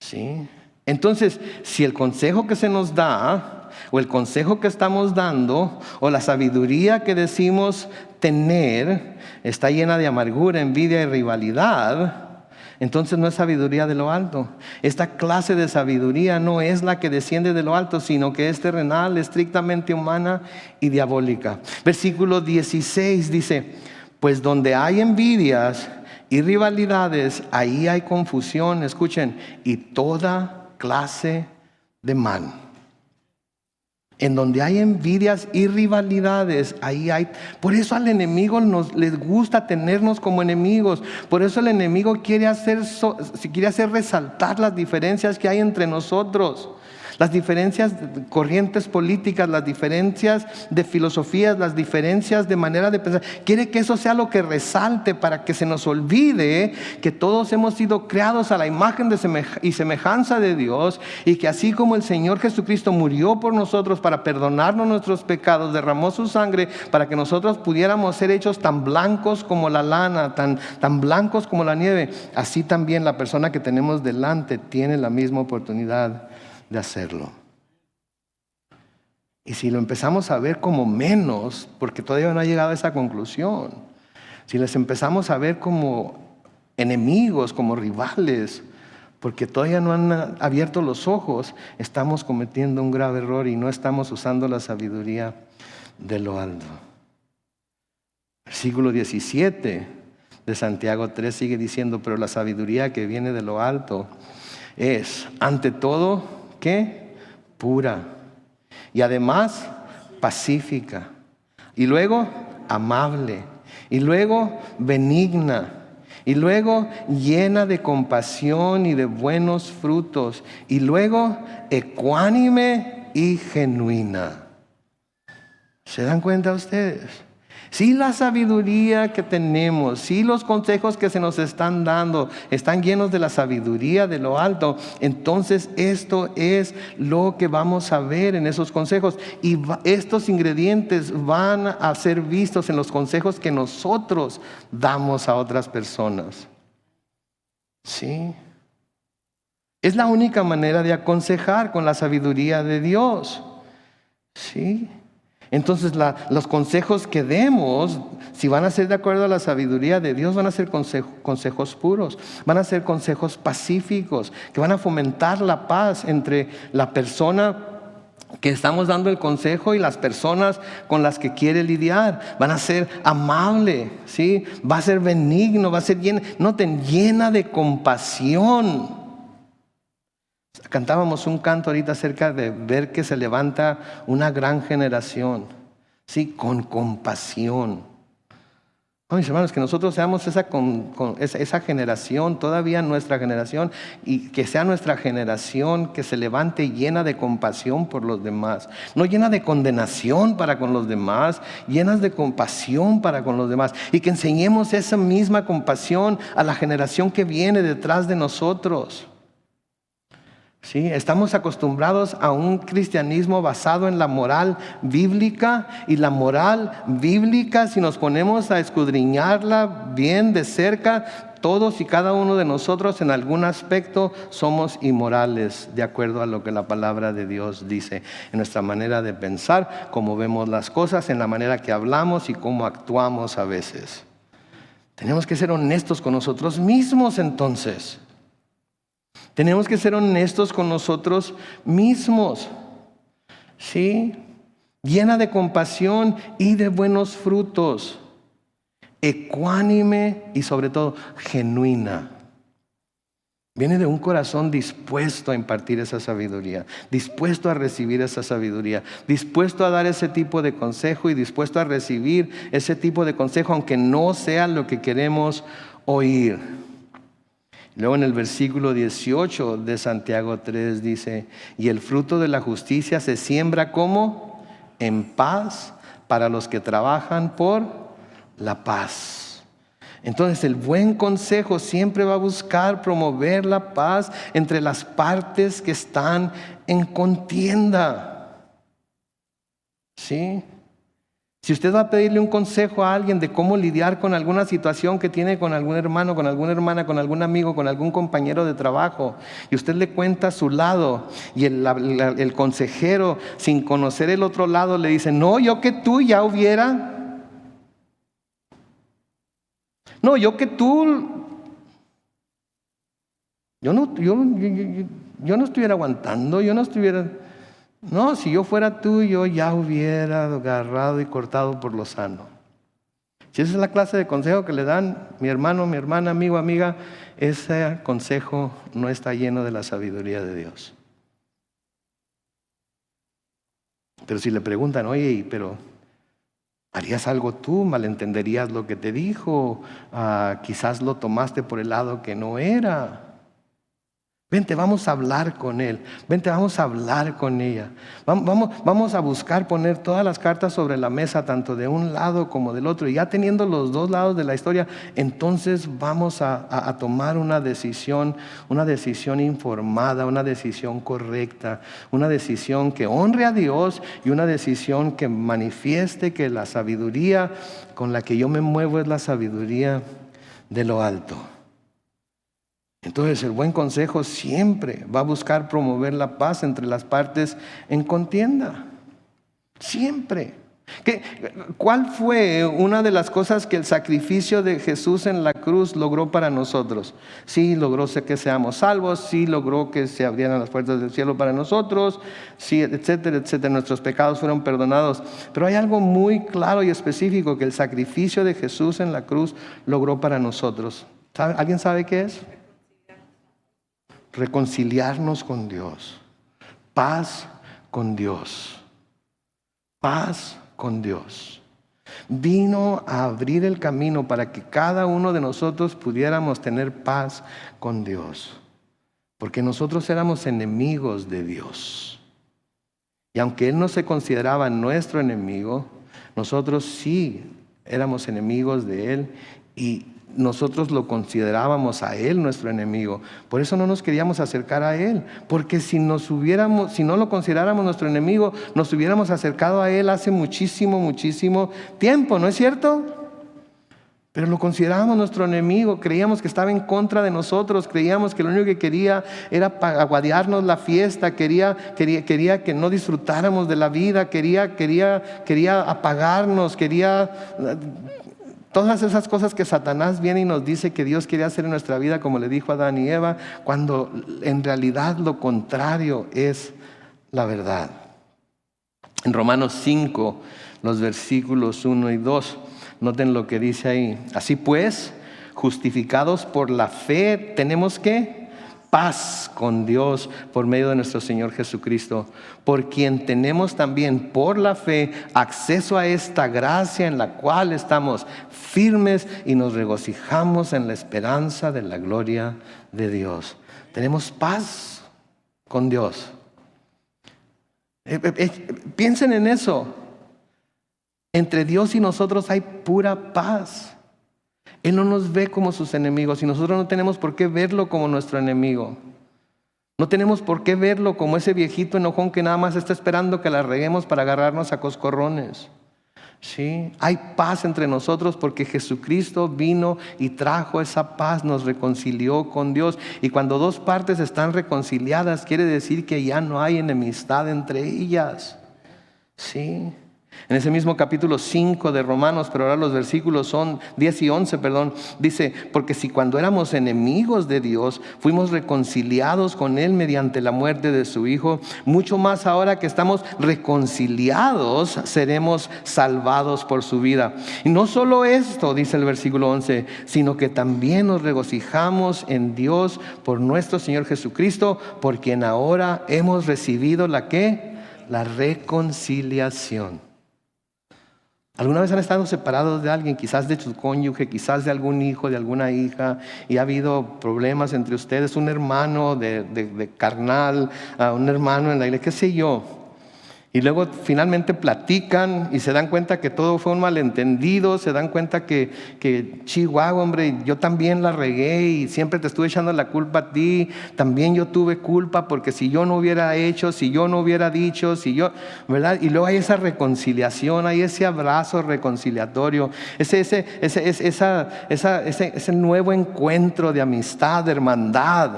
¿Sí? Entonces, si el consejo que se nos da, o el consejo que estamos dando, o la sabiduría que decimos tener, está llena de amargura, envidia y rivalidad, entonces no es sabiduría de lo alto. Esta clase de sabiduría no es la que desciende de lo alto, sino que es terrenal, estrictamente humana y diabólica. Versículo 16 dice: pues donde hay envidias y rivalidades, ahí hay confusión, escuchen, y toda clase de mal. En donde hay envidias y rivalidades, ahí hay. Por eso al enemigo les gusta tenernos como enemigos. Por eso el enemigo quiere hacer resaltar las diferencias que hay entre nosotros. Las diferencias de corrientes políticas, las diferencias de filosofías, las diferencias de manera de pensar. Quiere que eso sea lo que resalte para que se nos olvide que todos hemos sido creados a la imagen y semejanza de Dios, y que así como el Señor Jesucristo murió por nosotros para perdonarnos nuestros pecados, derramó su sangre para que nosotros pudiéramos ser hechos tan blancos como la lana, tan blancos como la nieve, así también la persona que tenemos delante tiene la misma oportunidad de hacerlo. Y si lo empezamos a ver como menos, porque todavía no ha llegado a esa conclusión, si les empezamos a ver como enemigos, como rivales, porque todavía no han abierto los ojos, estamos cometiendo un grave error y no estamos usando la sabiduría de lo alto. Versículo 17 de Santiago 3 sigue diciendo, pero la sabiduría que viene de lo alto es, ante todo, ¿qué? Pura. Y además, pacífica. Y luego, amable. Y luego, benigna. Y luego, llena de compasión y de buenos frutos. Y luego, ecuánime y genuina. ¿Se dan cuenta ustedes? Si la sabiduría que tenemos, si los consejos que se nos están dando están llenos de la sabiduría de lo alto, entonces esto es lo que vamos a ver en esos consejos. Y estos ingredientes van a ser vistos en los consejos que nosotros damos a otras personas. ¿Sí? Es la única manera de aconsejar con la sabiduría de Dios. ¿Sí? Entonces los consejos que demos, si van a ser de acuerdo a la sabiduría de Dios, van a ser consejos puros, van a ser consejos pacíficos, que van a fomentar la paz entre la persona que estamos dando el consejo y las personas con las que quiere lidiar. Van a ser amable, ¿sí? Va a ser benigno, va a ser llena de compasión. Cantábamos un canto ahorita acerca de ver que se levanta una gran generación, sí, con compasión. No, mis hermanos, que nosotros seamos esa generación, todavía nuestra generación, y que sea nuestra generación que se levante llena de compasión por los demás, no llena de condenación para con los demás, llenas de compasión para con los demás, y que enseñemos esa misma compasión a la generación que viene detrás de nosotros. Sí, estamos acostumbrados a un cristianismo basado en la moral bíblica, y la moral bíblica, si nos ponemos a escudriñarla bien de cerca, todos y cada uno de nosotros en algún aspecto somos inmorales, de acuerdo a lo que la palabra de Dios dice, en nuestra manera de pensar, cómo vemos las cosas, en la manera que hablamos y cómo actuamos a veces. Tenemos que ser honestos con nosotros mismos entonces. Tenemos que ser honestos con nosotros mismos, ¿sí? Llena de compasión y de buenos frutos, ecuánime y sobre todo genuina. Viene de un corazón dispuesto a impartir esa sabiduría, dispuesto a recibir esa sabiduría, dispuesto a dar ese tipo de consejo y dispuesto a recibir ese tipo de consejo aunque no sea lo que queremos oír. Luego en el versículo 18 de Santiago 3 dice, y el fruto de la justicia se siembra ¿cómo? En paz para los que trabajan por la paz. Entonces el buen consejo siempre va a buscar promover la paz entre las partes que están en contienda. ¿Sí? Si usted va a pedirle un consejo a alguien de cómo lidiar con alguna situación que tiene con algún hermano, con alguna hermana, con algún amigo, con algún compañero de trabajo, y usted le cuenta su lado, y el consejero, sin conocer el otro lado, le dice, no, yo que tú ya hubiera. No, yo que tú. Yo no estuviera aguantando, yo no estuviera. No, si yo fuera tú, yo ya hubiera agarrado y cortado por lo sano. Si esa es la clase de consejo que le dan mi hermano, mi hermana, amigo, amiga, ese consejo no está lleno de la sabiduría de Dios. Pero si le preguntan, oye, pero ¿harías algo tú? ¿Malentenderías lo que te dijo? Quizás lo tomaste por el lado que no era. Vente, vamos a hablar con él. Vente, vamos a hablar con ella. Vamos a buscar poner todas las cartas sobre la mesa, tanto de un lado como del otro. Y ya teniendo los dos lados de la historia, entonces vamos a tomar una decisión informada, una decisión correcta, una decisión que honre a Dios y una decisión que manifieste que la sabiduría con la que yo me muevo es la sabiduría de lo alto. Entonces el buen consejo siempre va a buscar promover la paz entre las partes en contienda. Siempre. ¿Cuál fue una de las cosas que el sacrificio de Jesús en la cruz logró para nosotros? Sí, logró que seamos salvos, sí, logró que se abrieran las puertas del cielo para nosotros, sí, etcétera, etcétera. Nuestros pecados fueron perdonados. Pero hay algo muy claro y específico que el sacrificio de Jesús en la cruz logró para nosotros. ¿Alguien sabe qué es? Reconciliarnos con Dios. Paz con Dios. Paz con Dios. Vino a abrir el camino para que cada uno de nosotros pudiéramos tener paz con Dios. Porque nosotros éramos enemigos de Dios. Y aunque Él no se consideraba nuestro enemigo, nosotros sí éramos enemigos de Él y nosotros lo considerábamos a Él nuestro enemigo. Por eso no nos queríamos acercar a Él, porque si no lo consideráramos nuestro enemigo, nos hubiéramos acercado a Él hace muchísimo tiempo, ¿no es cierto? Pero lo considerábamos nuestro enemigo, creíamos que estaba en contra de nosotros, creíamos que lo único que quería era aguadearnos la fiesta, quería que no disfrutáramos de la vida, quería apagarnos, todas esas cosas que Satanás viene y nos dice que Dios quiere hacer en nuestra vida, como le dijo a Adán y Eva, cuando en realidad lo contrario es la verdad. En Romanos 5, los versículos 1 y 2, noten lo que dice ahí. Así pues, justificados por la fe, tenemos que paz con Dios por medio de nuestro Señor Jesucristo, por quien tenemos también por la fe acceso a esta gracia en la cual estamos firmes y nos regocijamos en la esperanza de la gloria de Dios. Tenemos paz con Dios. Piensen en eso. Entre Dios y nosotros hay pura paz. Él no nos ve como sus enemigos y nosotros no tenemos por qué verlo como nuestro enemigo. No tenemos por qué verlo como ese viejito enojón que nada más está esperando que la reguemos para agarrarnos a coscorrones. ¿Sí? Hay paz entre nosotros porque Jesucristo vino y trajo esa paz, nos reconcilió con Dios. Y cuando dos partes están reconciliadas, quiere decir que ya no hay enemistad entre ellas. ¿Sí? En ese mismo capítulo 5 de Romanos, pero ahora los versículos son 10 y 11, dice, porque si cuando éramos enemigos de Dios, fuimos reconciliados con Él mediante la muerte de su Hijo, mucho más ahora que estamos reconciliados, seremos salvados por su vida. Y no solo esto, dice el versículo 11, sino que también nos regocijamos en Dios por nuestro Señor Jesucristo, por quien ahora hemos recibido la reconciliación. ¿Alguna vez han estado separados de alguien, quizás de su cónyuge, quizás de algún hijo, de alguna hija, y ha habido problemas entre ustedes, un hermano de carnal, un hermano en la iglesia, qué sé yo? Y luego finalmente platican y se dan cuenta que todo fue un malentendido, se dan cuenta que chihuahua, hombre, yo también la regué y siempre te estuve echando la culpa a ti, también yo tuve culpa porque si yo no hubiera hecho, si yo no hubiera dicho, ¿verdad? Y luego hay esa reconciliación, hay ese abrazo reconciliatorio, ese nuevo encuentro de amistad, de hermandad.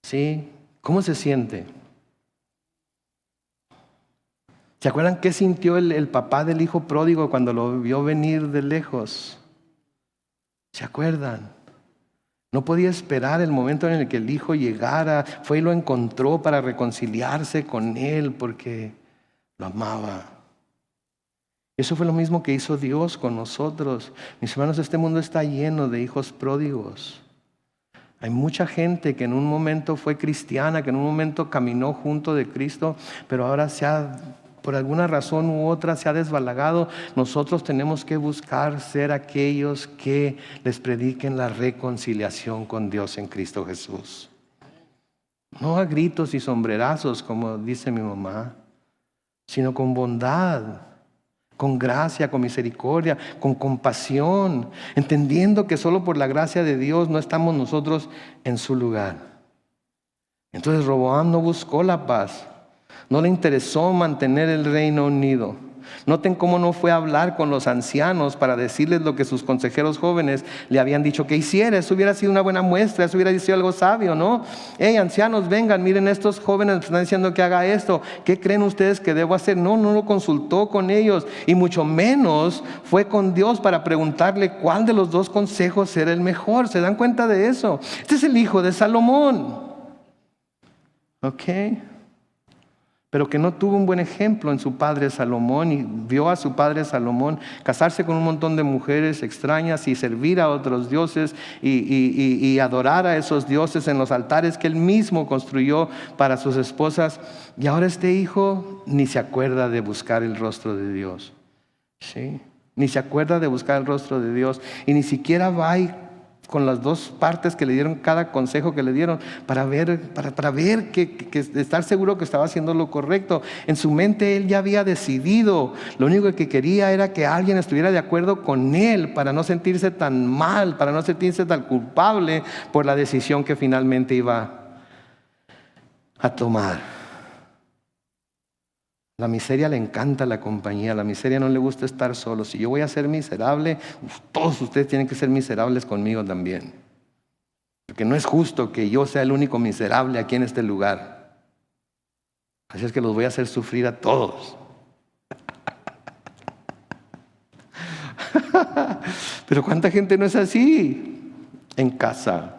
¿Sí? ¿Cómo se siente? ¿Se acuerdan qué sintió el papá del hijo pródigo cuando lo vio venir de lejos? ¿Se acuerdan? No podía esperar el momento en el que el hijo llegara. Fue y lo encontró para reconciliarse con él porque lo amaba. Eso fue lo mismo que hizo Dios con nosotros. Mis hermanos, este mundo está lleno de hijos pródigos. Hay mucha gente que en un momento fue cristiana, que en un momento caminó junto de Cristo, pero ahora por alguna razón u otra se ha desbalagado. Nosotros tenemos que buscar ser aquellos que les prediquen la reconciliación con Dios en Cristo Jesús. No a gritos y sombrerazos, como dice mi mamá, sino con bondad, con gracia, con misericordia, con compasión, entendiendo que solo por la gracia de Dios no estamos nosotros en su lugar. Entonces Roboam no buscó la paz. No le interesó mantener el reino unido. Noten cómo no fue a hablar con los ancianos para decirles lo que sus consejeros jóvenes le habían dicho que hiciera. Eso hubiera sido una buena muestra, eso hubiera sido algo sabio, ¿no? Hey, ancianos, vengan, miren, estos jóvenes me están diciendo que haga esto. ¿Qué creen ustedes que debo hacer? No, no lo consultó con ellos, y mucho menos fue con Dios para preguntarle cuál de los dos consejos era el mejor. ¿Se dan cuenta de eso? Este es el hijo de Salomón, ¿ok? Pero que no tuvo un buen ejemplo en su padre Salomón, y vio a su padre Salomón casarse con un montón de mujeres extrañas y servir a otros dioses y adorar a esos dioses en los altares que él mismo construyó para sus esposas. Y ahora este hijo ni se acuerda de buscar el rostro de Dios, ¿sí? Ni se acuerda de buscar el rostro de Dios, y ni siquiera va y con las dos partes que le dieron, cada consejo que le dieron, para ver que estar seguro que estaba haciendo lo correcto. En su mente él ya había decidido. Lo único que quería era que alguien estuviera de acuerdo con él, para no sentirse tan mal, para no sentirse tan culpable por la decisión que finalmente iba a tomar. La miseria le encanta la compañía, la miseria no le gusta estar solo. Si yo voy a ser miserable, todos ustedes tienen que ser miserables conmigo también. Porque no es justo que yo sea el único miserable aquí en este lugar. Así es que los voy a hacer sufrir a todos. Pero ¿cuánta gente no es así en casa?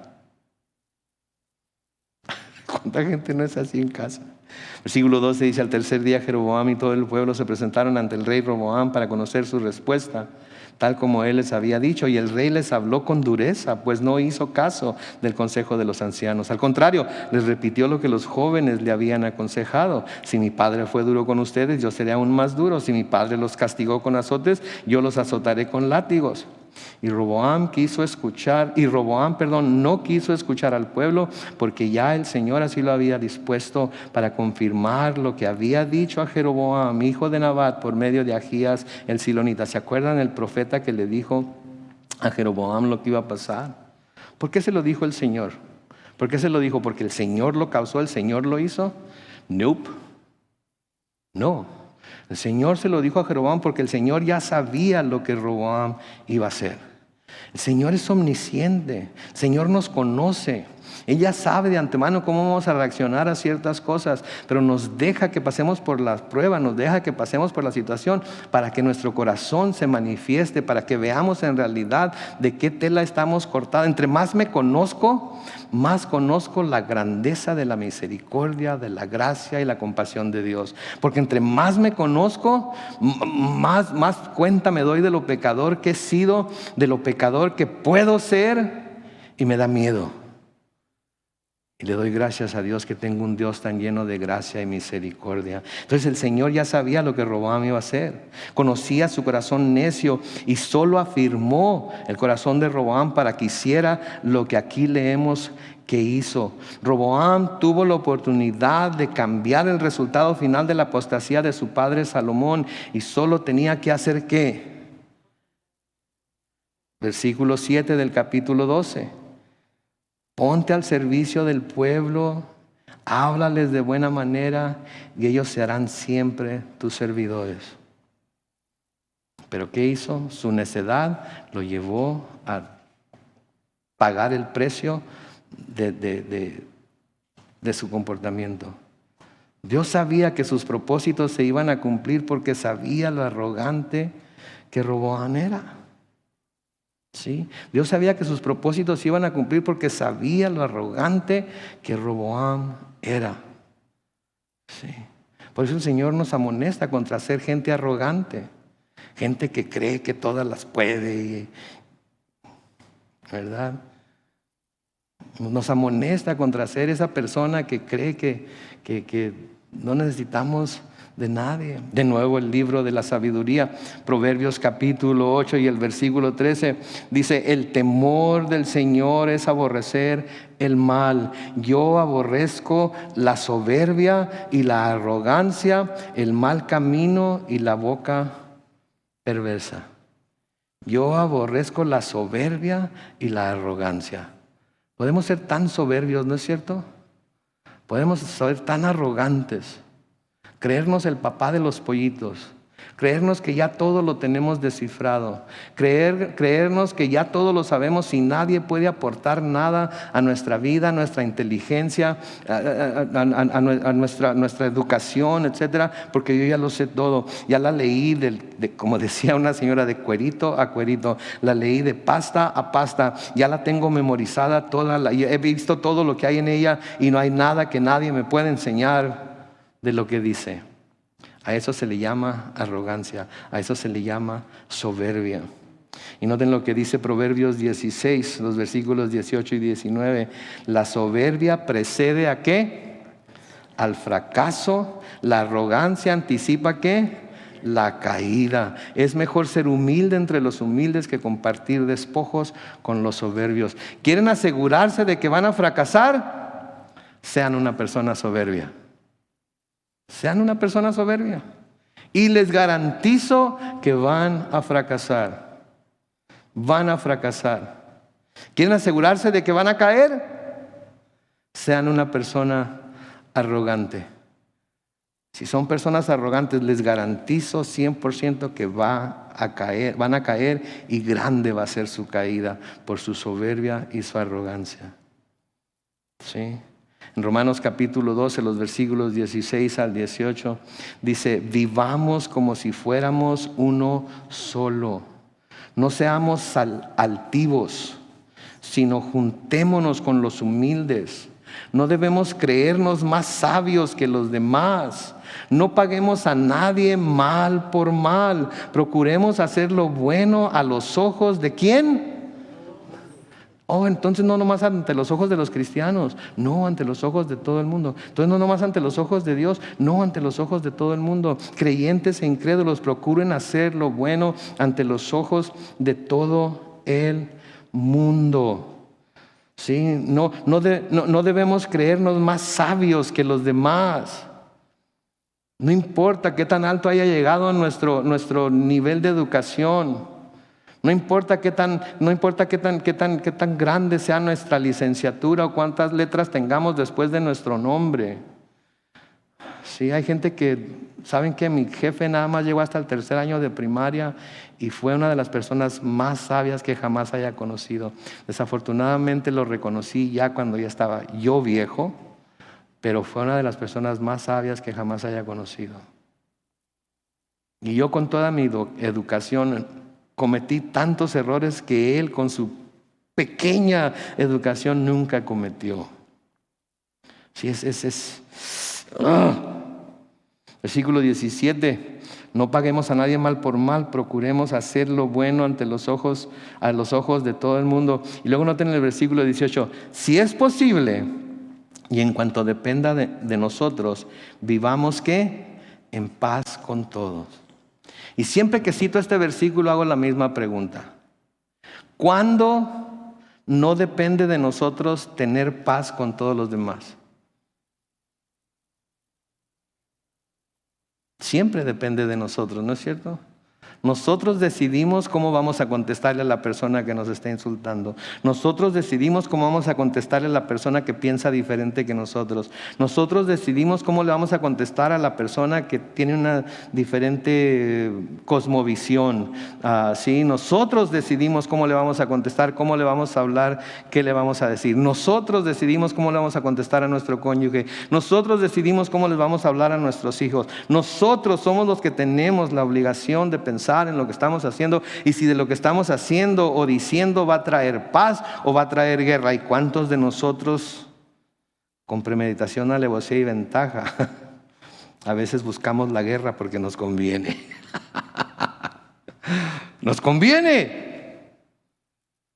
¿Cuánta gente no es así en casa? Versículo 12 dice: al tercer día Jeroboam y todo el pueblo se presentaron ante el rey Roboam para conocer su respuesta, tal como él les había dicho. Y el rey les habló con dureza, pues no hizo caso del consejo de los ancianos. Al contrario, les repitió lo que los jóvenes le habían aconsejado. Si mi padre fue duro con ustedes, yo seré aún más duro. Si mi padre los castigó con azotes, yo los azotaré con látigos. Y Roboam no quiso escuchar al pueblo, porque ya el Señor así lo había dispuesto para confirmar lo que había dicho a Jeroboam, hijo de Nabat, por medio de Ahías el silonita. ¿Se acuerdan el profeta que le dijo a Jeroboam lo que iba a pasar? ¿Por qué se lo dijo el Señor? ¿Por qué se lo dijo? ¿Porque el Señor lo causó, el Señor lo hizo? Nope. No. El Señor se lo dijo a Jeroboam porque el Señor ya sabía lo que Roboam iba a hacer. El Señor es omnisciente, el Señor nos conoce. Ella sabe de antemano cómo vamos a reaccionar a ciertas cosas, pero nos deja que pasemos por la prueba, nos deja que pasemos por la situación para que nuestro corazón se manifieste, para que veamos en realidad de qué tela estamos cortados. Entre más me conozco, más conozco la grandeza de la misericordia, de la gracia y la compasión de Dios. Porque entre más me conozco, más cuenta me doy de lo pecador que he sido, de lo pecador que puedo ser, y me da miedo. Y le doy gracias a Dios que tengo un Dios tan lleno de gracia y misericordia. Entonces el Señor ya sabía lo que Roboam iba a hacer. Conocía su corazón necio y solo afirmó el corazón de Roboam para que hiciera lo que aquí leemos que hizo. Roboam tuvo la oportunidad de cambiar el resultado final de la apostasía de su padre Salomón, y solo tenía que hacer ¿qué? Versículo 7 del capítulo 12. Ponte al servicio del pueblo, háblales de buena manera, y ellos serán siempre tus servidores. ¿Pero qué hizo? Su necedad lo llevó a pagar el precio de su comportamiento. Dios sabía que sus propósitos se iban a cumplir porque sabía lo arrogante que Roboam era. ¿Sí? Dios sabía que sus propósitos se iban a cumplir porque sabía lo arrogante que Roboam era. ¿Sí? Por eso el Señor nos amonesta contra ser gente arrogante, gente que cree que todas las puede, ¿verdad? Nos amonesta contra ser esa persona que cree que no necesitamos de nadie. De nuevo el libro de la sabiduría, Proverbios capítulo 8 y el versículo 13 dice: el temor del Señor es aborrecer el mal. Yo aborrezco la soberbia y la arrogancia, el mal camino y la boca perversa. Yo aborrezco la soberbia y la arrogancia. Podemos ser tan soberbios, ¿no es cierto? Podemos ser tan arrogantes, creernos el papá de los pollitos, Creernos que ya todo lo tenemos descifrado. Creernos que ya todo lo sabemos y nadie puede aportar nada a nuestra vida, a nuestra inteligencia, a nuestra educación, etcétera, porque yo ya lo sé todo. Ya la leí, como decía una señora, de cuerito a cuerito. La leí de pasta a pasta. Ya la tengo memorizada toda. He visto todo lo que hay en ella y no hay nada que nadie me pueda enseñar de lo que dice. A eso se le llama arrogancia, a eso se le llama soberbia. Y noten lo que dice Proverbios 16, los versículos 18 y 19. La soberbia precede ¿a qué? Al fracaso. La arrogancia anticipa ¿qué? La caída. Es mejor ser humilde entre los humildes que compartir despojos con los soberbios. ¿Quieren asegurarse de que van a fracasar? Sean una persona soberbia. Sean una persona soberbia. Y les garantizo que van a fracasar. Van a fracasar. ¿Quieren asegurarse de que van a caer? Sean una persona arrogante. Si son personas arrogantes, les garantizo 100% que van a caer y grande va a ser su caída por su soberbia y su arrogancia. ¿Sí? En Romanos capítulo 12, los versículos 16 al 18, dice: vivamos como si fuéramos uno solo. No seamos altivos, sino juntémonos con los humildes. No debemos creernos más sabios que los demás. No paguemos a nadie mal por mal. Procuremos hacer lo bueno a los ojos de ¿quién? Entonces no nomás ante los ojos de los cristianos, no, ante los ojos de todo el mundo. Entonces no nomás ante los ojos de Dios, no, ante los ojos de todo el mundo. Creyentes e incrédulos, procuren hacer lo bueno ante los ojos de todo el mundo. ¿Sí? No debemos creernos más sabios que los demás. No importa qué tan alto haya llegado nuestro nivel de educación. No importa qué tan grande sea nuestra licenciatura o cuántas letras tengamos después de nuestro nombre. Sí, hay gente que, ¿saben qué? Mi jefe nada más llegó hasta el 3er año de primaria y fue una de las personas más sabias que jamás haya conocido. Desafortunadamente lo reconocí ya cuando ya estaba yo viejo, pero fue una de las personas más sabias que jamás haya conocido. Y yo con toda mi educación cometí tantos errores que él con su pequeña educación nunca cometió. Sí, Versículo 17. No paguemos a nadie mal por mal, procuremos hacer lo bueno a los ojos de todo el mundo. Y luego noten el versículo 18. Si es posible, y en cuanto dependa de nosotros, vivamos ¿qué? En paz con todos. Y siempre que cito este versículo hago la misma pregunta. ¿Cuándo no depende de nosotros tener paz con todos los demás? Siempre depende de nosotros, ¿no es cierto? Nosotros decidimos cómo vamos a contestarle a la persona que nos está insultando. Nosotros decidimos cómo vamos a contestarle a la persona que piensa diferente que nosotros. Nosotros decidimos cómo le vamos a contestar a la persona que tiene una diferente cosmovisión. ¿Sí? Nosotros decidimos cómo le vamos a contestar, cómo le vamos a hablar, qué le vamos a decir. Nosotros decidimos cómo le vamos a contestar a nuestro cónyuge. Nosotros decidimos cómo les vamos a hablar a nuestros hijos. Nosotros somos los que tenemos la obligación de pensar en lo que estamos haciendo y si de lo que estamos haciendo o diciendo va a traer paz o va a traer guerra. ¿Y cuántos de nosotros con premeditación, alevosía y ventaja a veces buscamos la guerra porque nos conviene? Nos conviene,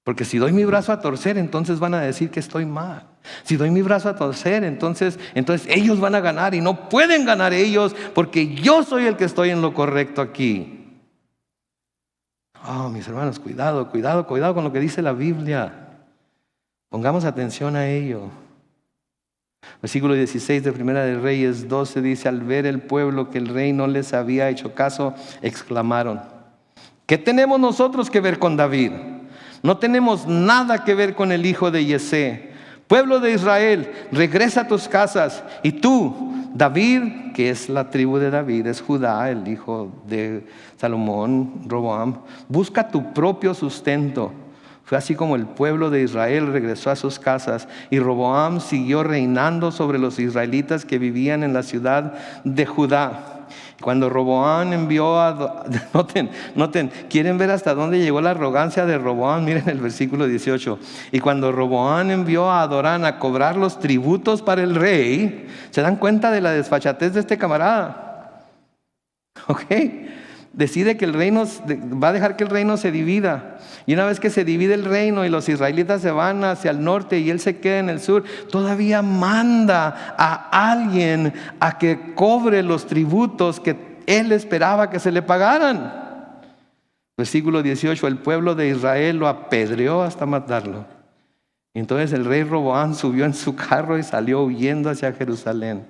porque si doy mi brazo a torcer, entonces van a decir que estoy mal. Si doy mi brazo a torcer, entonces ellos van a ganar y no pueden ganar ellos porque yo soy el que estoy en lo correcto aquí. Mis hermanos, cuidado con lo que dice la Biblia. Pongamos atención a ello. Versículo 16 de Primera de Reyes 12 dice: al ver el pueblo que el rey no les había hecho caso, exclamaron: ¿qué tenemos nosotros que ver con David? No tenemos nada que ver con el hijo de Yesé. Pueblo de Israel, regresa a tus casas. Y tú, David, que es la tribu de David, es Judá, el hijo de Salomón, Roboam, busca tu propio sustento. Fue así como el pueblo de Israel regresó a sus casas y Roboam siguió reinando sobre los israelitas que vivían en la ciudad de Judá. Cuando Roboam envió a... Noten, ¿quieren ver hasta dónde llegó la arrogancia de Roboam? Miren el versículo 18. Y cuando Roboam envió a Adorán a cobrar los tributos para el rey, ¿se dan cuenta de la desfachatez de este camarada? ¿Ok? Decide que el reino, va a dejar que el reino se divida. Y una vez que se divide el reino y los israelitas se van hacia el norte y él se queda en el sur, todavía manda a alguien a que cobre los tributos que él esperaba que se le pagaran. Versículo 18, el pueblo de Israel lo apedreó hasta matarlo. Entonces el rey Roboam subió en su carro y salió huyendo hacia Jerusalén.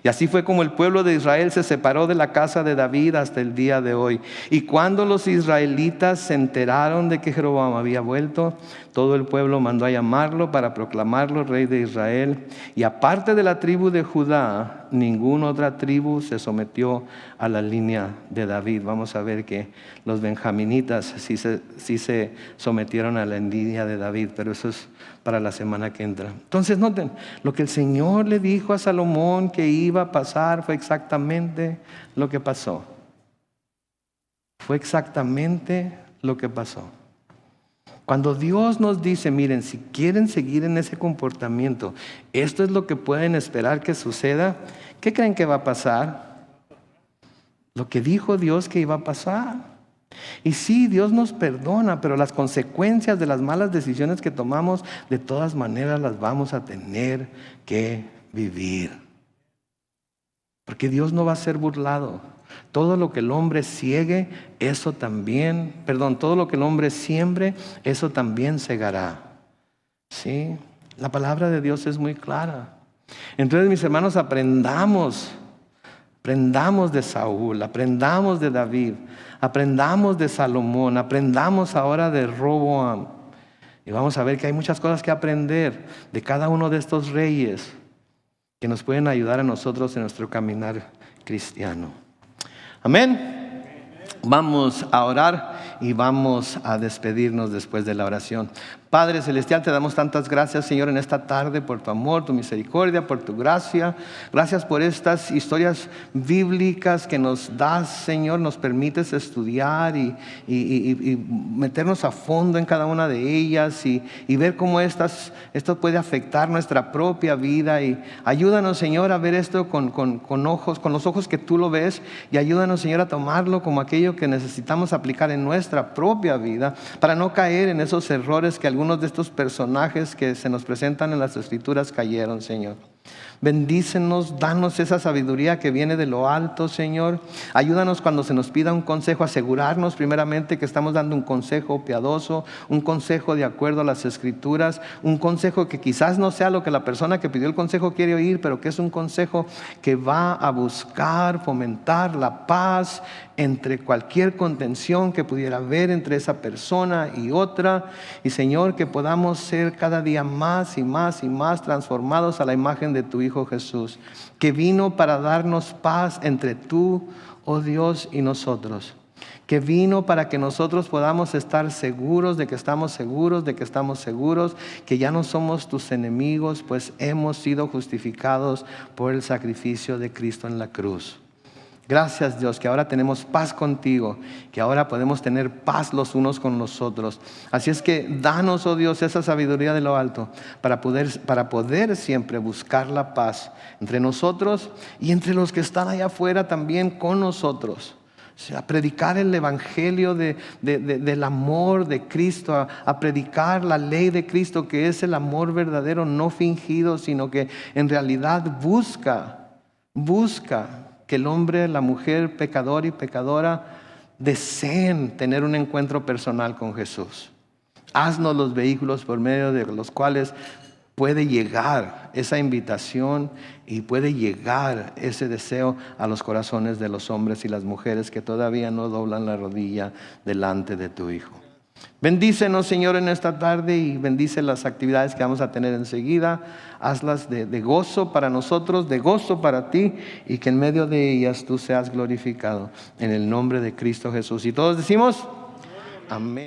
Y así fue como el pueblo de Israel se separó de la casa de David hasta el día de hoy. Y cuando los israelitas se enteraron de que Jeroboam había vuelto, todo el pueblo mandó a llamarlo para proclamarlo rey de Israel. Y aparte de la tribu de Judá, ninguna otra tribu se sometió a la línea de David. Vamos a ver que los benjaminitas sí se sometieron a la línea de David, pero eso es para la semana que entra. Entonces noten, lo que el Señor le dijo a Salomón que iba a pasar fue exactamente lo que pasó. Fue exactamente lo que pasó. Cuando Dios nos dice, miren, si quieren seguir en ese comportamiento, esto es lo que pueden esperar que suceda, ¿qué creen que va a pasar? Lo que dijo Dios que iba a pasar. Y sí, Dios nos perdona, pero las consecuencias de las malas decisiones que tomamos, de todas maneras las vamos a tener que vivir. Porque Dios no va a ser burlado. Todo lo que el hombre ciegue, eso también, todo lo que el hombre siembre, eso también segará. ¿Sí? La palabra de Dios es muy clara. Entonces, mis hermanos, aprendamos de Saúl, aprendamos de David, aprendamos de Salomón, aprendamos ahora de Roboam. Y vamos a ver que hay muchas cosas que aprender de cada uno de estos reyes que nos pueden ayudar a nosotros en nuestro caminar cristiano. Amén. Vamos a orar y vamos a despedirnos después de la oración. Padre Celestial, te damos tantas gracias, Señor, en esta tarde por tu amor, tu misericordia, por tu gracia. Gracias por estas historias bíblicas que nos das, Señor. Nos permites estudiar y meternos a fondo en cada una de ellas y ver cómo esto puede afectar nuestra propia vida. Y ayúdanos, Señor, a ver esto con los ojos que tú lo ves, y ayúdanos, Señor, a tomarlo como aquello que necesitamos aplicar en nuestra propia vida para no caer en esos errores que algunos de estos personajes que se nos presentan en las Escrituras cayeron, Señor. Bendícenos, danos esa sabiduría que viene de lo alto, Señor. Ayúdanos cuando se nos pida un consejo, asegurarnos primeramente que estamos dando un consejo piadoso, un consejo de acuerdo a las Escrituras, un consejo que quizás no sea lo que la persona que pidió el consejo quiere oír, pero que es un consejo que va a buscar fomentar la paz entre cualquier contención que pudiera haber entre esa persona y otra. Y Señor, que podamos ser cada día más y más y más transformados a la imagen de tu Hijo Jesús, que vino para darnos paz entre tú, oh Dios, y nosotros. Que vino para que nosotros podamos estar seguros de que estamos seguros, que ya no somos tus enemigos, pues hemos sido justificados por el sacrificio de Cristo en la cruz. Gracias, Dios, que ahora tenemos paz contigo, que ahora podemos tener paz los unos con los otros. Así es que danos, oh Dios, esa sabiduría de lo alto para poder siempre buscar la paz entre nosotros y entre los que están allá afuera también con nosotros. O sea, a predicar el evangelio del amor de Cristo, a predicar la ley de Cristo, que es el amor verdadero, no fingido, sino que en realidad busca que el hombre, la mujer, pecador y pecadora, deseen tener un encuentro personal con Jesús. Haznos los vehículos por medio de los cuales puede llegar esa invitación y puede llegar ese deseo a los corazones de los hombres y las mujeres que todavía no doblan la rodilla delante de tu Hijo. Bendícenos, Señor, en esta tarde y bendice las actividades que vamos a tener enseguida. Hazlas de gozo para nosotros, de gozo para ti, y que en medio de ellas tú seas glorificado. En el nombre de Cristo Jesús. Y todos decimos, amén.